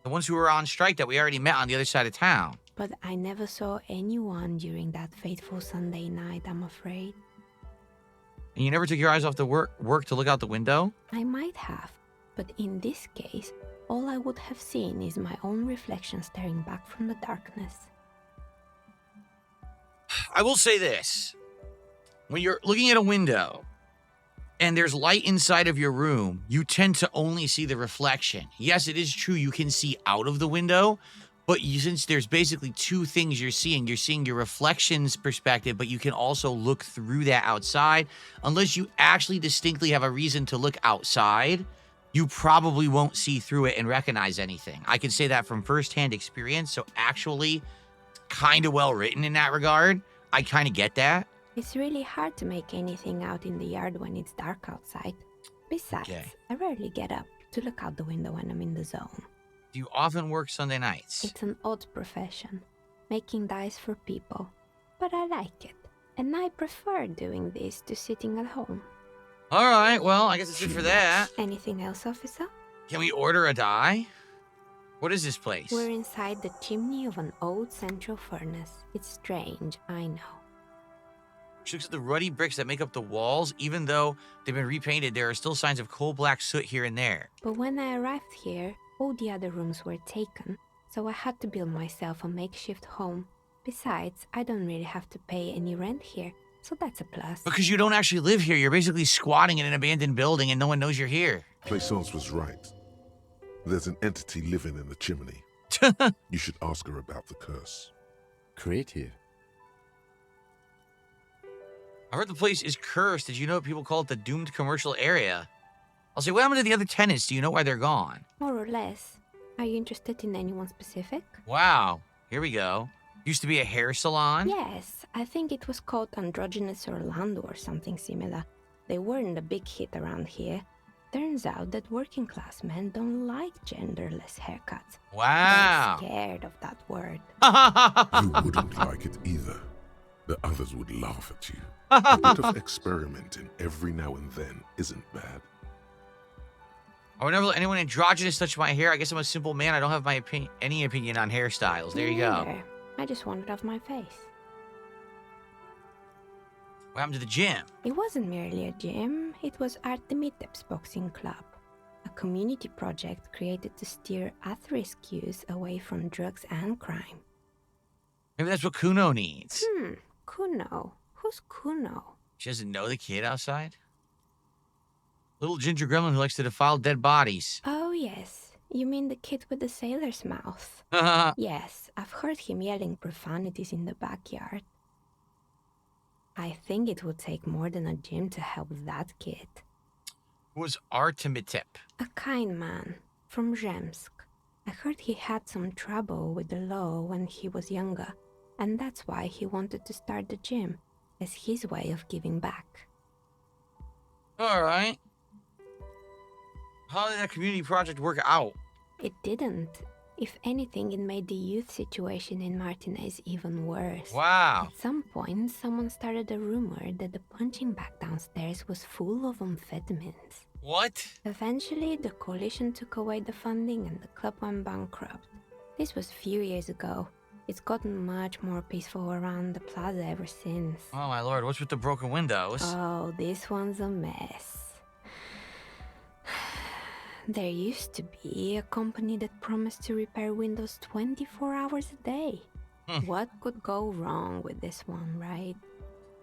A: The ones who were on strike that we already met on the other side of town.
G: But I never saw anyone during that fateful Sunday night, I'm afraid.
A: And you never took your eyes off the work to look out the window?
G: I might have, but in this case, all I would have seen is my own reflection staring back from the darkness.
A: I will say this. When you're looking at a window and there's light inside of your room, you tend to only see the reflection. Yes, it is true you can see out of the window, but since there's basically two things you're seeing your reflection's perspective, but you can also look through that outside. Unless you actually distinctly have a reason to look outside, you probably won't see through it and recognize anything. I can say that from firsthand experience, so actually kind of well written in that regard. I kind of get that.
G: It's really hard to make anything out in the yard when it's dark outside. Besides,
A: Okay.
G: I rarely get up to look out the window when I'm in the zone.
A: Do you often work Sunday nights?
G: It's an odd profession, making dice for people. But I like it, and I prefer doing this to sitting at home.
A: All right, well, I guess it's it for that.
G: Anything else, officer?
A: Can we order a die? What is this place?
G: We're inside the chimney of an old central furnace. It's strange, I know.
A: She looks at the ruddy bricks that make up the walls. Even though they've been repainted, there are still signs of coal black soot here and there.
G: But when I arrived here, all the other rooms were taken, so I had to build myself a makeshift home. Besides, I don't really have to pay any rent here, so that's a plus.
A: Because you don't actually live here. You're basically squatting in an abandoned building and no one knows you're here.
C: Plaisance was right. There's an entity living in the chimney. You should ask her about the curse.
D: Creative.
A: I heard the place is cursed. Did you know people call it the doomed commercial area? I'll say, what happened to the other tenants? Do you know why they're gone?
G: More or less. Are you interested in anyone specific?
A: Wow. Here we go. Used to be a hair salon?
G: Yes, I think it was called Androgynous Orlando or something similar. They weren't a big hit around here. Turns out that working class men don't like genderless haircuts.
A: Wow.
G: They're scared of that word.
C: You wouldn't like it either. The others would laugh at you. A bit of experimenting every now and then isn't bad.
A: I would never let anyone androgynous touch my hair. I guess I'm a simple man. I don't have any opinion on hairstyles. There you go.
G: Neither. I just want it off my face.
A: What happened to the gym?
G: It wasn't merely a gym, it was Artemitep's boxing club. A community project created to steer at-risk youth away from drugs and crime.
A: Maybe that's what Kuno needs.
G: Kuno. Who's Kuno?
A: She doesn't know the kid outside? Little ginger gremlin who likes to defile dead bodies.
G: Oh, yes. You mean the kid with the sailor's mouth? Yes, I've heard him yelling profanities in the backyard. I think it would take more than a gym to help that kid.
A: Who was Artemitep?
G: A kind man from Zemsk. I heard he had some trouble with the law when he was younger, and that's why he wanted to start the gym, as his way of giving back.
A: Alright. How did that community project work out?
G: It didn't. If anything, it made the youth situation in Martinez even worse.
A: Wow.
G: At some point, someone started a rumor that the punching bag downstairs was full of amphetamines.
A: What?
G: Eventually, the coalition took away the funding and the club went bankrupt. This was a few years ago. It's gotten much more peaceful around the plaza ever since.
A: Oh my lord, what's with the broken windows?
G: Oh, this one's a mess. There used to be a company that promised to repair windows 24 hours a day. What could go wrong with this one, right?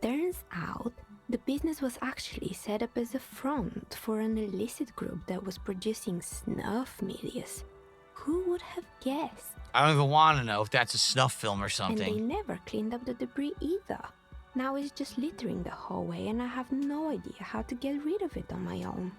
G: Turns out, the business was actually set up as a front for an illicit group that was producing snuff medias. Who would have guessed?
A: I don't even want to know if that's a snuff film or
G: And
A: something.
G: they never cleaned up the debris either. Now it's just littering the hallway and I have no idea how to get rid of it on my own.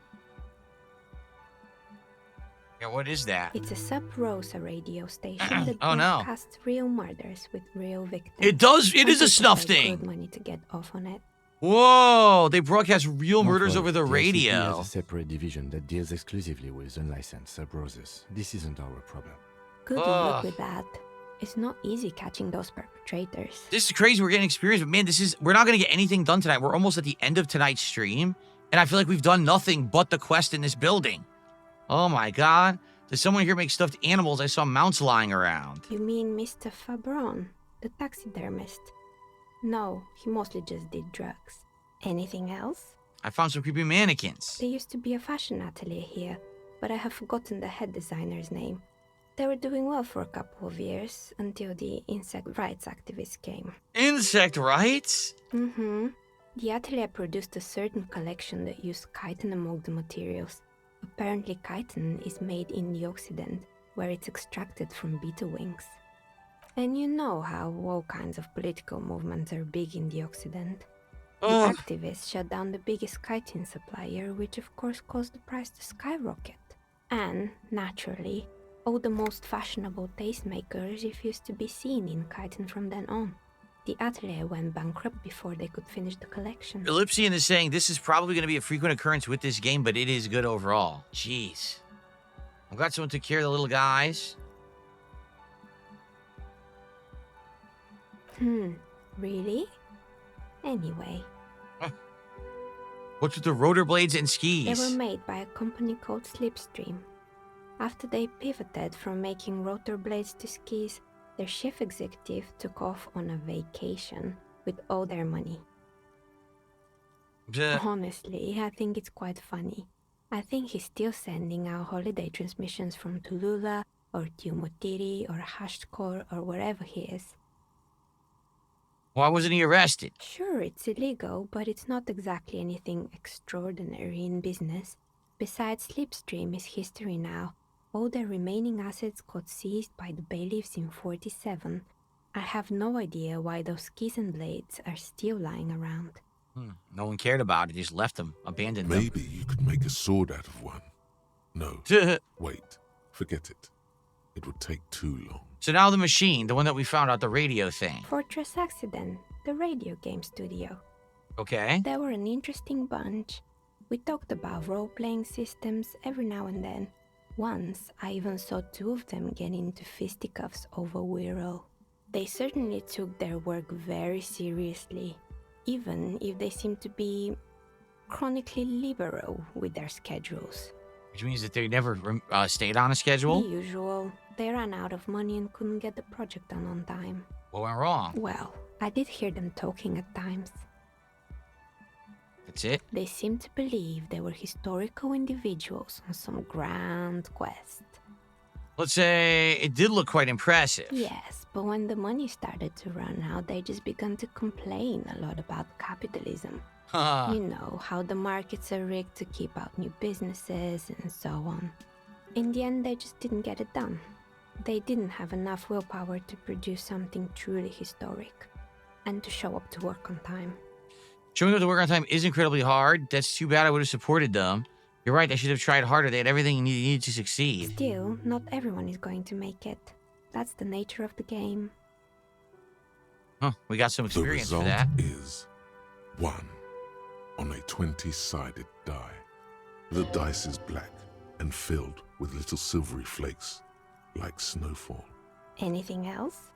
A: Yeah, what is that?
G: It's a Sub Rosa radio station that
A: Oh, no.
G: broadcasts real murders with real victims.
A: It does, it is a
G: Some
A: snuff
G: people pay
A: thing.
G: good money to get off on it.
A: Whoa, they broadcast real
D: Don't
A: murders
D: worry,
A: over the
D: DSPG
A: radio.
D: has a separate division that deals exclusively with unlicensed sub-roses. This isn't our problem.
G: Good
A: Ugh.
G: luck with that. It's not easy catching those perpetrators.
A: This is crazy. We're getting experience, but man, we're not going to get anything done tonight. We're almost at the end of tonight's stream, and I feel like we've done nothing but the quest in this building. Oh my god. Does someone here make stuffed animals? I saw mounts lying around.
G: You mean Mr. Fabron, the taxidermist? No, he mostly just did drugs. Anything else?
A: I found some creepy mannequins.
G: There used to be a fashion atelier here, but I have forgotten the head designer's name. They were doing well for a couple of years, until the insect rights activists came.
A: Insect rights?
G: Mm-hmm. The atelier produced a certain collection that used chitin among the materials. Apparently chitin is made in the Occident, where it's extracted from beetle wings. And you know how all kinds of political movements are big in the Occident. The
A: Ugh.
G: activists shut down the biggest chitin supplier, which of course caused the price to skyrocket. And, naturally, all the most fashionable tastemakers refused to be seen in chitin from then on. The atelier went bankrupt before they could finish the collection.
A: Elysium is saying this is probably going to be a frequent occurrence with this game, but it is good overall. Jeez. I'm glad someone took care of the little guys.
G: Really? Anyway,
A: What's with the rotor blades and skis?
G: they were made by a company called Slipstream. After they pivoted from making rotor blades to skis, their chief executive took off on a vacation with all their money. Honestly, I think it's quite funny. I think he's still sending out holiday transmissions from Tulula or Tumutiri or Hashtkor or wherever he is.
A: Why wasn't he arrested?
G: Sure, it's illegal, but it's not exactly anything extraordinary in business. Besides, Slipstream is history now. All their remaining assets got seized by the bailiffs in 47. I have no idea why those skis and blades are still lying around.
A: No one cared about it. Just left them, abandoned them.
C: Maybe you could make a sword out of one. No, wait, forget it. It would take too long.
A: So now the machine, the one that we found out, the radio thing.
G: Fortress Accident, the radio game studio.
A: Okay.
G: They were an interesting bunch. We talked about role-playing systems every now and then. Once, I even saw two of them get into fisticuffs over Wirral. They certainly took their work very seriously, even if they seemed to be chronically liberal with their schedules.
A: Which means that they never stayed on a
G: The
A: schedule?
G: usual. They ran out of money and couldn't get the project done on time.
A: What went wrong?
G: Well, I did hear them talking at times.
A: That's it?
G: They seemed to believe they were historical individuals on some grand quest.
A: Let's say it did look quite impressive.
G: Yes, but when the money started to run out, they just began to complain a lot about capitalism.
A: Huh.
G: You know, how the markets are rigged to keep out new businesses and so on. In the end, they just didn't get it done. They didn't have enough willpower to produce something truly historic and to show up to work on time.
A: Showing up to work on time is incredibly hard. That's too bad. I would have supported them. You're right, they should have tried harder. They had everything needed to succeed.
G: Still, not everyone is going to make it. That's the nature of the game.
A: Huh, we got some
C: The
A: experience for
C: result
A: that.
C: is 1 on a 20-sided die. The dice is black and filled with little silvery flakes, like snowfall.
G: Anything else?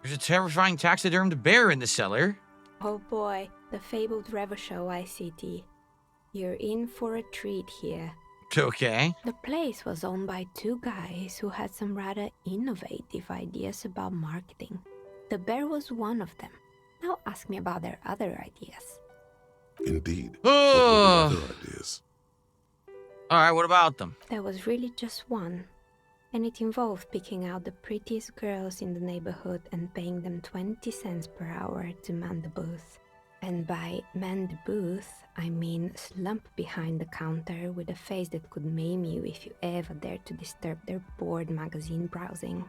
A: There's a terrifying taxidermed bear in the cellar.
G: Oh boy, the fabled Revachol ICT. You're in for a treat here.
A: Okay.
G: The place was owned by two guys who had some rather innovative ideas about marketing. The bear was one of them. Now ask me about their other ideas.
C: Indeed.
A: Oh.
C: What were the other ideas?
A: Alright, what about them?
G: There was really just one, and it involved picking out the prettiest girls in the neighborhood and paying them 20 cents per hour to man the booth. And by man the booth, I mean slump behind the counter with a face that could maim you if you ever dared to disturb their bored magazine browsing.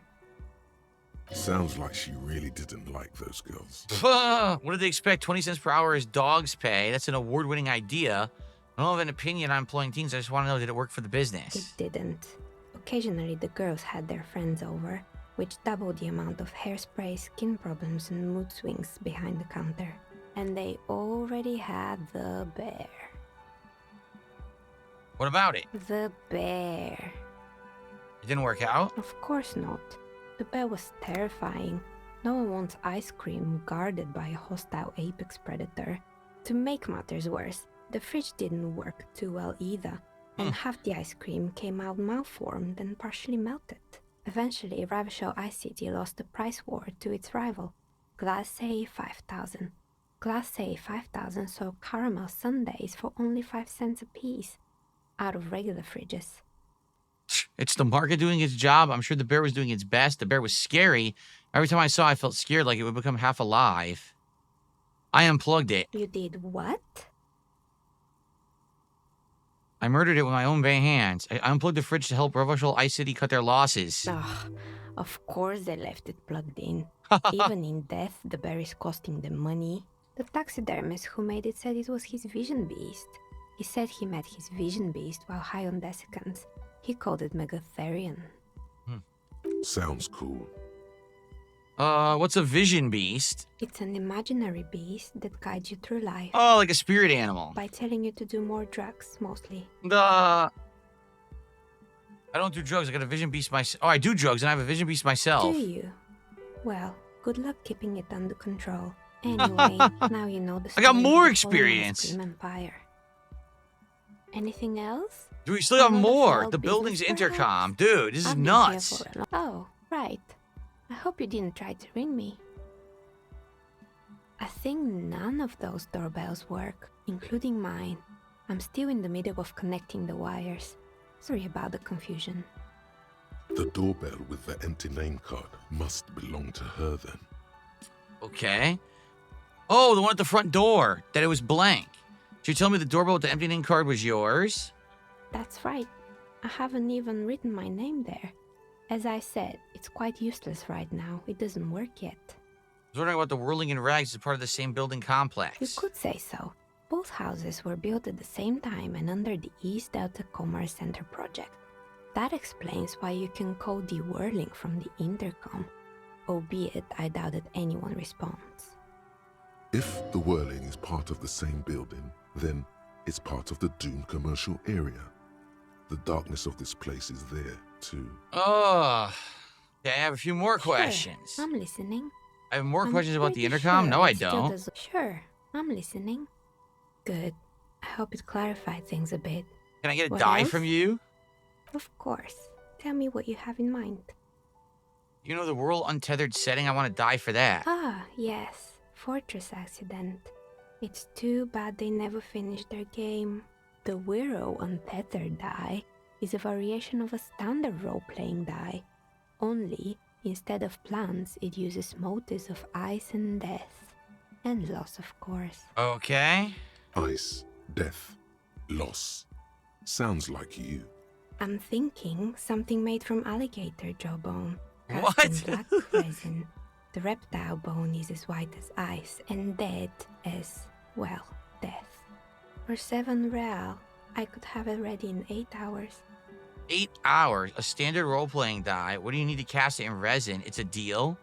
C: Sounds like she really didn't like those girls.
A: What did they expect? 20 cents per hour is dog's pay. That's an award-winning idea. I don't have an opinion on employing teens. I just want to know, did it work for the
G: It
A: business?
G: didn't. Occasionally the girls had their friends over, which doubled the amount of hairspray, skin problems, and mood swings behind the counter. And they already had the bear.
A: What about it?
G: The bear.
A: It didn't work out?
G: Of course not. The bear was terrifying. No one wants ice cream guarded by a hostile apex predator. To make matters worse, the fridge didn't work too well either, and half the ice cream came out malformed and partially melted. Eventually, Ravachol ICT lost the price war to its rival, Glacé 5000. Glacé 5000 sold caramel sundaes for only 5 cents a piece, out of regular fridges.
A: It's the market doing its job. I'm sure the bear was doing its best. The bear was scary. Every time I saw it, I felt scared like it would become half alive. I unplugged it.
G: You did what?
A: I murdered it with my own bare hands. I unplugged the fridge to help Ravachol Ice City cut their losses.
G: Ugh, of course they left it plugged in. Even in death, the bear is costing them money. The taxidermist who made it said it was his vision beast. He said he met his vision beast while high on desiccants. He called it Megatherion.
C: Sounds cool.
A: What's a vision beast?
G: It's an imaginary beast that guides you through life
A: Oh, like a spirit animal.
G: by telling you to do more drugs, mostly.
A: I don't do drugs. I got a vision beast myself. Oh, I do drugs and I have a vision beast myself.
G: Do you? Well, good luck keeping it under control. Anyway, now you know the
A: I got
G: story
A: more
G: of the fallen
A: experience.
G: Ice Cream Empire. Anything else?
A: Do we still have
G: Another
A: more?
G: failed
A: The building's
G: business,
A: intercom.
G: perhaps?
A: Dude, this is
G: I've been
A: nuts.
G: here for a Oh, right. I hope you didn't try to ring me. I think none of those doorbells work, including mine. I'm still in the middle of connecting the wires. Sorry about the confusion.
C: The doorbell with the empty name card must belong to her then.
A: Okay. Oh, the one at the front door. That it was blank. Did you tell me the doorbell with the empty name card was yours?
G: That's right. I haven't even written my name there. As I said, it's quite useless right now. It doesn't work yet.
A: I was wondering about the Whirling in Rags is part of the same building complex.
G: You could say so. Both houses were built at the same time and under the East Delta Commerce Center project. That explains why you can call the whirling from the intercom, albeit I doubt that anyone responds.
C: If the whirling is part of the same building, then it's part of the doomed commercial area. The darkness of this place is there, too.
A: Oh, okay, I have a few more
G: Sure,
A: questions.
G: I'm listening.
A: I have more
G: I'm
A: questions about the
G: pretty
A: intercom?
G: sure
A: No, I
G: it still
A: don't.
G: does- Sure, I'm listening. Good. I hope it clarified things a bit.
A: Can I get a
G: What
A: die
G: else?
A: from you?
G: Of course. Tell me what you have in mind.
A: You know the world untethered setting? I want to die for that.
G: Ah, yes. Fortress accident. It's too bad they never finished their game. The Wiro Untethered die is a variation of a standard role-playing die. Only, instead of plants, it uses motives of ice and death. And loss, of course.
A: Okay.
C: Ice, death, loss. Sounds like you.
G: I'm thinking something made from alligator jawbone. cast
A: What?
G: in black resin. The reptile bone is as white as ice and dead as, well, death. For 7 real, I could have it ready in 8 hours.
A: 8 hours, a standard role-playing die. What do you need to cast it in resin? It's a deal?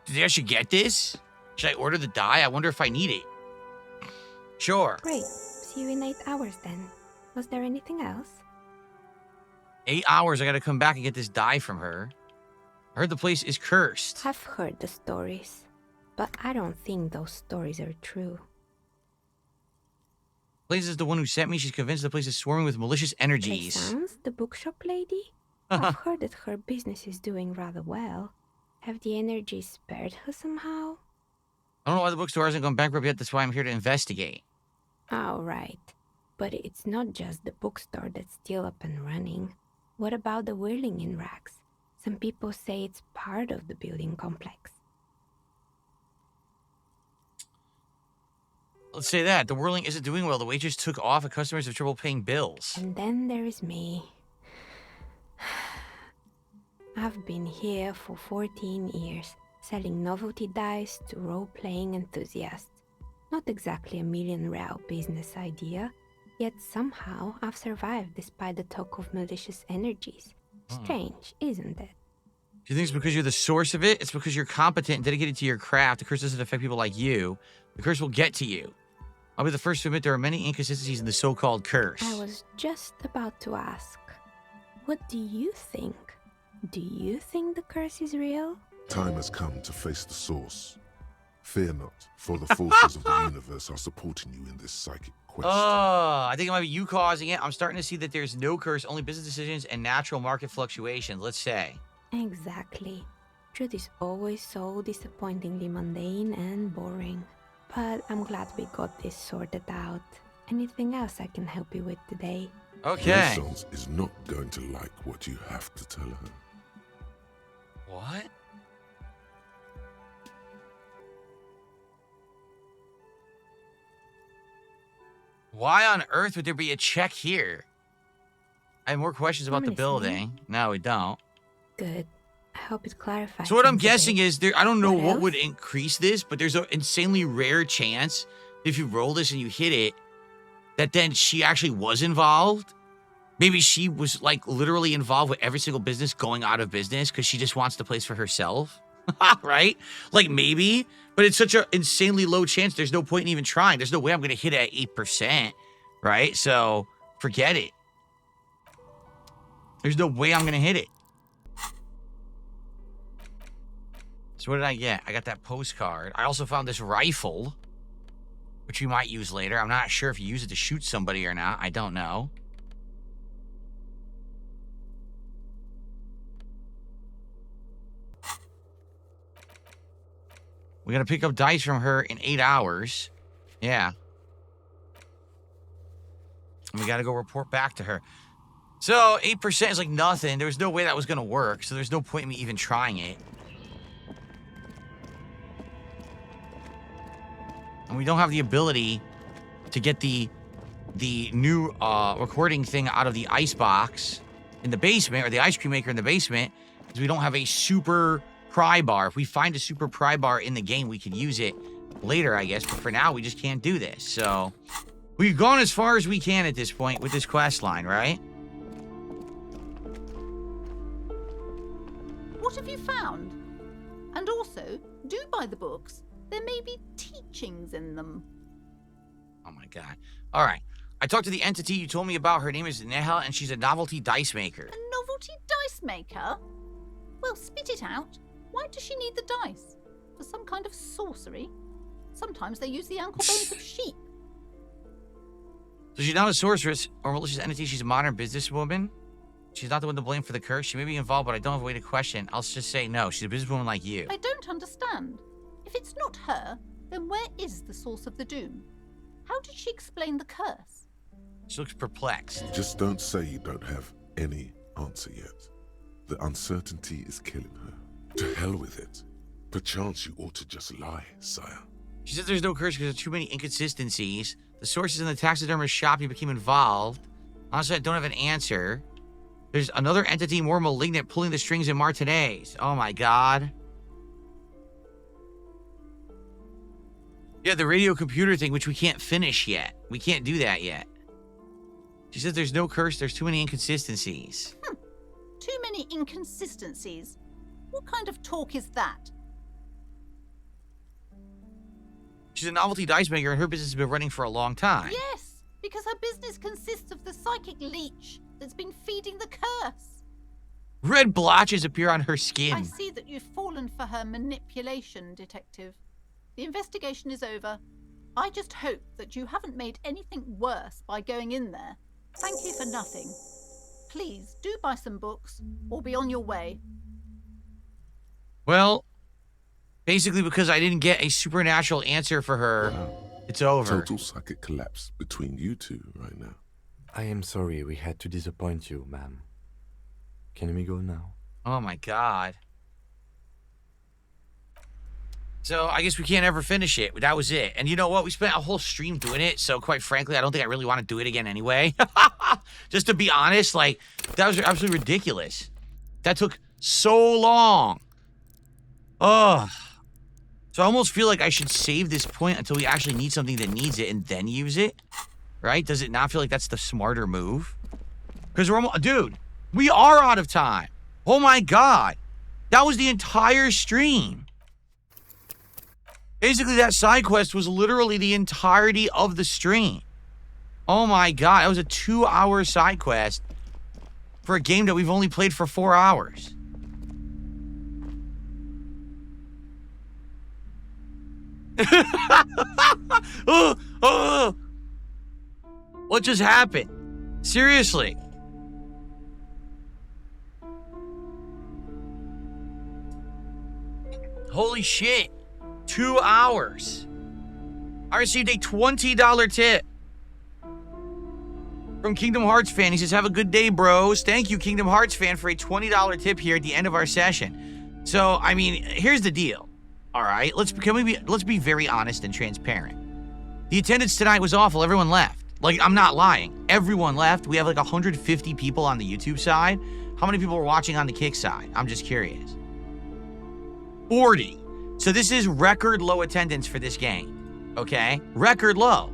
A: Do you think I should get this? Should I order the die? I wonder if I need it. Sure.
G: Great. See you in 8 hours then. Was there anything else?
A: 8 hours, I gotta come back and get this die from her. I heard the place is cursed.
G: I've heard the stories, but I don't think those stories are true.
A: Blaze is the one who sent me. She's convinced the place is swarming with malicious energies.
G: Sounds the bookshop lady? I've heard that her business is doing rather well. Have the energies spared her somehow?
A: I don't know why the bookstore hasn't gone bankrupt yet. That's why I'm here to investigate.
G: Oh, right. But it's not just the bookstore that's still up and running. What about the whirling in rags? Some people say it's part of the building complex.
A: Let's say that. The whirling isn't doing well. The waitress took off and customers have trouble paying bills.
G: And then there is me. I've been here for 14 years, selling novelty dice to role-playing enthusiasts. Not exactly a million real business idea, yet somehow I've survived despite the talk of malicious energies. Strange, isn't it?
A: Do you think it's because you're the source of it? It's because you're competent and dedicated to your craft. The curse doesn't affect people like you. The curse will get to you. I'll be the first to admit there are many inconsistencies in the so-called curse.
G: I was just about to ask, what do you think? Do you think the curse is real?
C: Time has come to face the source. Fear not, for the forces of the universe are supporting you in this psychic quest.
A: Oh, I think it might be you causing it. I'm starting to see that there's no curse, only business decisions and natural market fluctuations, let's say.
G: Exactly. Truth is always so disappointingly mundane and boring. But I'm glad we got this sorted out. Anything else I can help you with today?
A: Okay.
C: Renaissance is not going to like what you have to tell her.
A: What? Why on earth would there be a check here? I have more questions about
G: I'm
A: the
G: listening.
A: building. No, we don't.
G: Good. I hope it clarifies.
A: So what I'm
G: things a
A: guessing
G: bit.
A: is there. I don't know
G: What
A: what would
G: else?
A: increase this, but there's an insanely rare chance if you roll this and you hit it, that then she actually was involved. Maybe she was like literally involved with every single business going out of business because she just wants the place for herself, right? Like maybe, but it's such an insanely low chance. There's no point in even trying. There's no way I'm gonna hit it at 8%, right? So forget it. There's no way I'm gonna hit it. So what did I get? I got that postcard. I also found this rifle, which you might use later. I'm not sure if you use it to shoot somebody or not. I don't know. We gotta pick up dice from her in 8 hours. Yeah. And we gotta go report back to her. So 8% is like nothing. There was no way that was gonna work, so there's no point in me even trying it. And we don't have the ability to get the new recording thing out of the ice box in the basement, or the ice cream maker in the basement, because we don't have a super pry bar. If we find a super pry bar in the game, we could use it later, I guess. But for now, we just can't do this. So we've gone as far as we can at this point with this quest line, right?
F: around. And also, do buy the books. There may be teachings in them.
A: Oh my god. All right. I talked to the entity you told me about. Her name is Neha, and she's a novelty dice maker.
F: A novelty dice maker? Well, spit it out. Why does she need the dice? For some kind of sorcery? Sometimes they use the ankle bones of sheep.
A: So she's not a sorceress or malicious entity. She's a modern businesswoman. She's not the one to blame for the curse. She may be involved, but I don't have a way to question. I'll just say no. She's a businesswoman like you.
F: I don't understand. If it's not her, then where is the source of the doom? How did she explain the curse?
A: She looks perplexed.
C: Just don't say you don't have any answer yet. The uncertainty is killing her. To hell with it. Perchance you ought to just lie, sire.
A: She says there's no curse because there's too many inconsistencies. The sources in the taxidermist shop you became involved. Honestly, I don't have an answer. There's another entity more malignant pulling the strings in Martinez. Oh my god. Yeah, the radio computer thing, which we can't finish yet. We can't do that yet. She says there's no curse, there's too many inconsistencies.
F: Too many inconsistencies? What kind of talk is that?
A: She's a novelty dice maker and her business has been running for a long time.
F: Yes, because her business consists of the psychic leech that's been feeding the curse.
A: Red blotches appear on her skin.
F: I see that you've fallen for her manipulation, Detective. The investigation is over. I just hope that you haven't made anything worse by going in there. Thank you for nothing. Please, do buy some books, or be on your way.
A: Well, basically because I didn't get a supernatural answer for her, it's over.
C: Total psychic collapse between you two right now.
D: I am sorry we had to disappoint you, ma'am. Can we go now?
A: Oh my god. So I guess we can't ever finish it. That was it. And you know what? We spent a whole stream doing it. So quite frankly, I don't think I really want to do it again anyway. Just to be honest, like, that was absolutely ridiculous. That took so long. Ugh. So I almost feel like I should save this point until we actually need something that needs it and then use it. Right? Does it not feel like that's the smarter move? Because we're almost... Dude, we are out of time. Oh my god. That was the entire stream. Basically, that side quest was literally the entirety of the stream. Oh my god, that was a 2-hour side quest for a game that we've only played for 4 hours. What just happened? Seriously. Holy shit. 2 hours. I received a $20 tip from Kingdom Hearts fan. He says, have a good day, bros. Thank you, Kingdom Hearts fan, for a $20 tip here at the end of our session. So, I mean, here's the deal. All right, let's be very honest and transparent. The attendance tonight was awful. Everyone left. Like, I'm not lying. Everyone left. We have like 150 people on the YouTube side. How many people were watching on the Kick side? I'm just curious. 40. So this is record low attendance for this game, okay? Record low.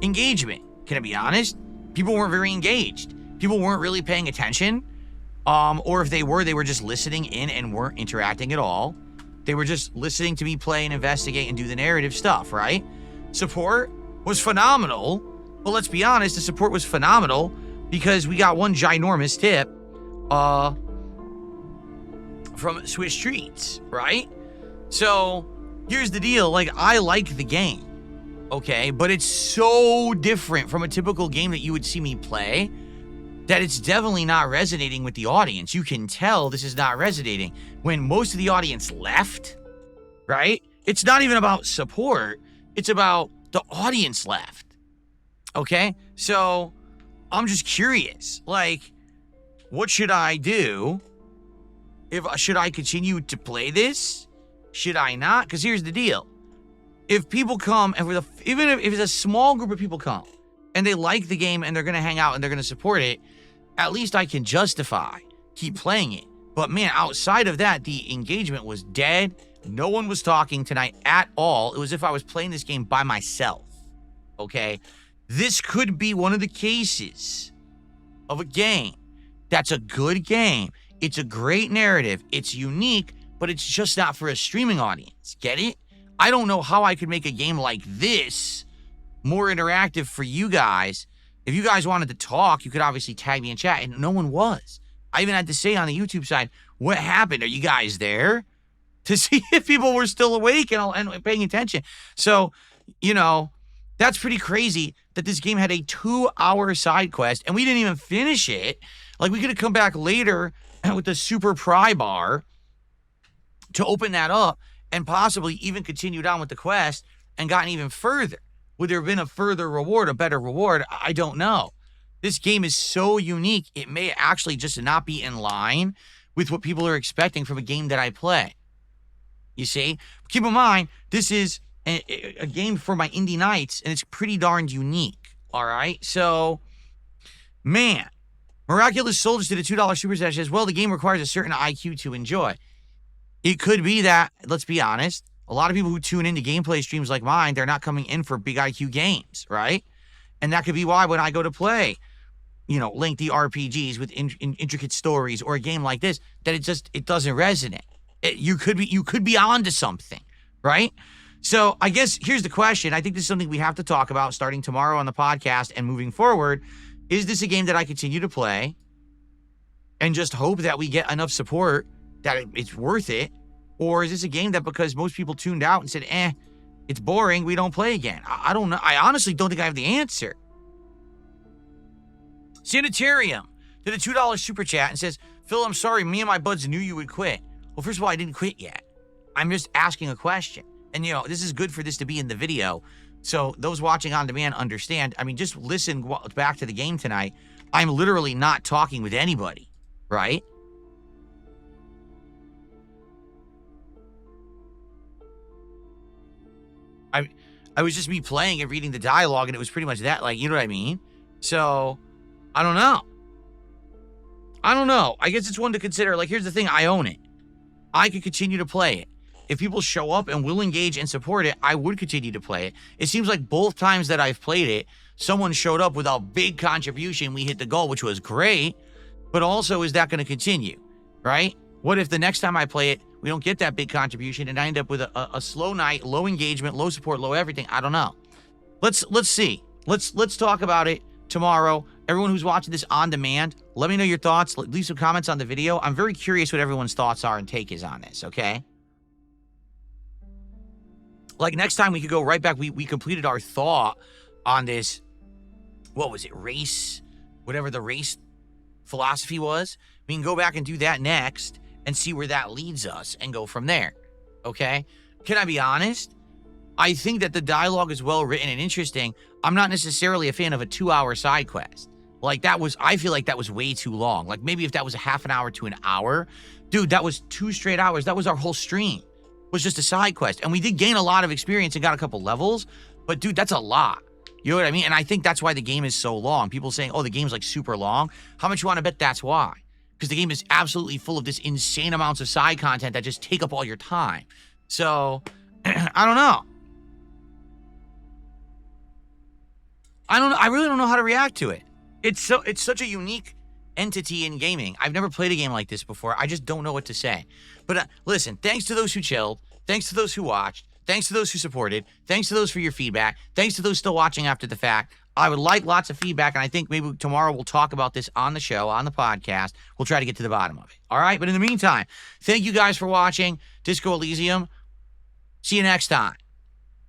A: Engagement. Can I be honest? People weren't very engaged. People weren't really paying attention. Or if they were just listening in and weren't interacting at all. They were just listening to me play and investigate and do the narrative stuff, right? Support was phenomenal. Well, let's be honest, the support was phenomenal because we got one ginormous tip from Swiss Treats, right? So, here's the deal. Like, I like the game, okay? But it's so different from a typical game that you would see me play that it's definitely not resonating with the audience. You can tell this is not resonating. When most of the audience left, right? It's not even about support. It's about the audience left, okay? So, I'm just curious. Like, what should I do? Should I continue to play this? Should I not? Because here's the deal. If people come, and even if it's a small group of people come, and they like the game, and they're going to hang out, and they're going to support it, at least I can justify keep playing it. But man, outside of that, the engagement was dead. No one was talking tonight at all. It was as if I was playing this game by myself. Okay? This could be one of the cases of a game that's a good game. It's a great narrative. It's unique, but it's just not for a streaming audience. Get it? I don't know how I could make a game like this more interactive for you guys. If you guys wanted to talk, you could obviously tag me in chat, and no one was. I even had to say on the YouTube side, what happened? Are you guys there? To see if people were still awake and paying attention. So, you know, that's pretty crazy that this game had a 2-hour side quest, and we didn't even finish it. Like, we could have come back later with the super pry bar to open that up and possibly even continued on with the quest and gotten even further. Would there have been a further reward, a better reward? I don't know. This game is so unique, it may actually just not be in line with what people are expecting from a game that I play. You see? Keep in mind, this is a game for my indie nights, and it's pretty darned unique. All right? So, man. Miraculous Soldiers did a $2 super chat. Says, well, the game requires a certain IQ to enjoy. It could be that, let's be honest, a lot of people who tune into gameplay streams like mine, they're not coming in for big IQ games, right? And that could be why when I go to play, you know, lengthy RPGs with intricate stories or a game like this, that it doesn't resonate. You could be onto something, right? So I guess here's the question. I think this is something we have to talk about starting tomorrow on the podcast and moving forward. Is this a game that I continue to play and just hope that we get enough support that it's worth it? Or is this a game that because most people tuned out and said, it's boring, we don't play again? I don't know. I honestly don't think I have the answer. Sanitarium did a $2 super chat and says, Phil, I'm sorry, me and my buds knew you would quit. Well, first of all, I didn't quit yet. I'm just asking a question. And, you know, this is good for this to be in the video. So those watching on demand understand. I mean, just listen back to the game tonight. I'm literally not talking with anybody, right? I was just me playing and reading the dialogue, and it was pretty much that, like, you know what I mean? So, I don't know. I guess it's one to consider. Like, here's the thing. I own it. I could continue to play it. If people show up and will engage and support it, I would continue to play it. It seems like both times that I've played it, someone showed up with a big contribution. We hit the goal, which was great. But also, is that going to continue, right? What if the next time I play it, we don't get that big contribution and I end up with a slow night, low engagement, low support, low everything? I don't know. Let's see. Let's talk about it tomorrow. Everyone who's watching this on demand, let me know your thoughts. Leave some comments on the video. I'm very curious what everyone's thoughts are and take is on this, okay? Like, next time we could go right back. We completed our thought on this, what was it, race, whatever the race philosophy was. We can go back and do that next and see where that leads us and go from there, okay? Can I be honest? I think that the dialogue is well written and interesting. I'm not necessarily a fan of a 2-hour side quest. Like, I feel like that was way too long. Like, maybe if that was a half an hour to an hour, dude, that was 2 straight hours. That was our whole stream. Was just a side quest. And we did gain a lot of experience and got a couple levels, but dude, that's a lot. You know what I mean? And I think that's why the game is so long. People saying, oh, the game's like super long. How much you want to bet that's why? Because the game is absolutely full of this insane amounts of side content that just take up all your time. So, I don't know. I really don't know how to react to it. It's such a unique entity in gaming. I've never played a game like this before. I just don't know what to say. But listen, thanks to those who chilled. Thanks to those who watched. Thanks to those who supported. Thanks to those for your feedback. Thanks to those still watching after the fact. I would like lots of feedback, and I think maybe tomorrow we'll talk about this on the show, on the podcast. We'll try to get to the bottom of it. All right? But in the meantime, thank you guys for watching Disco Elysium. See you next time.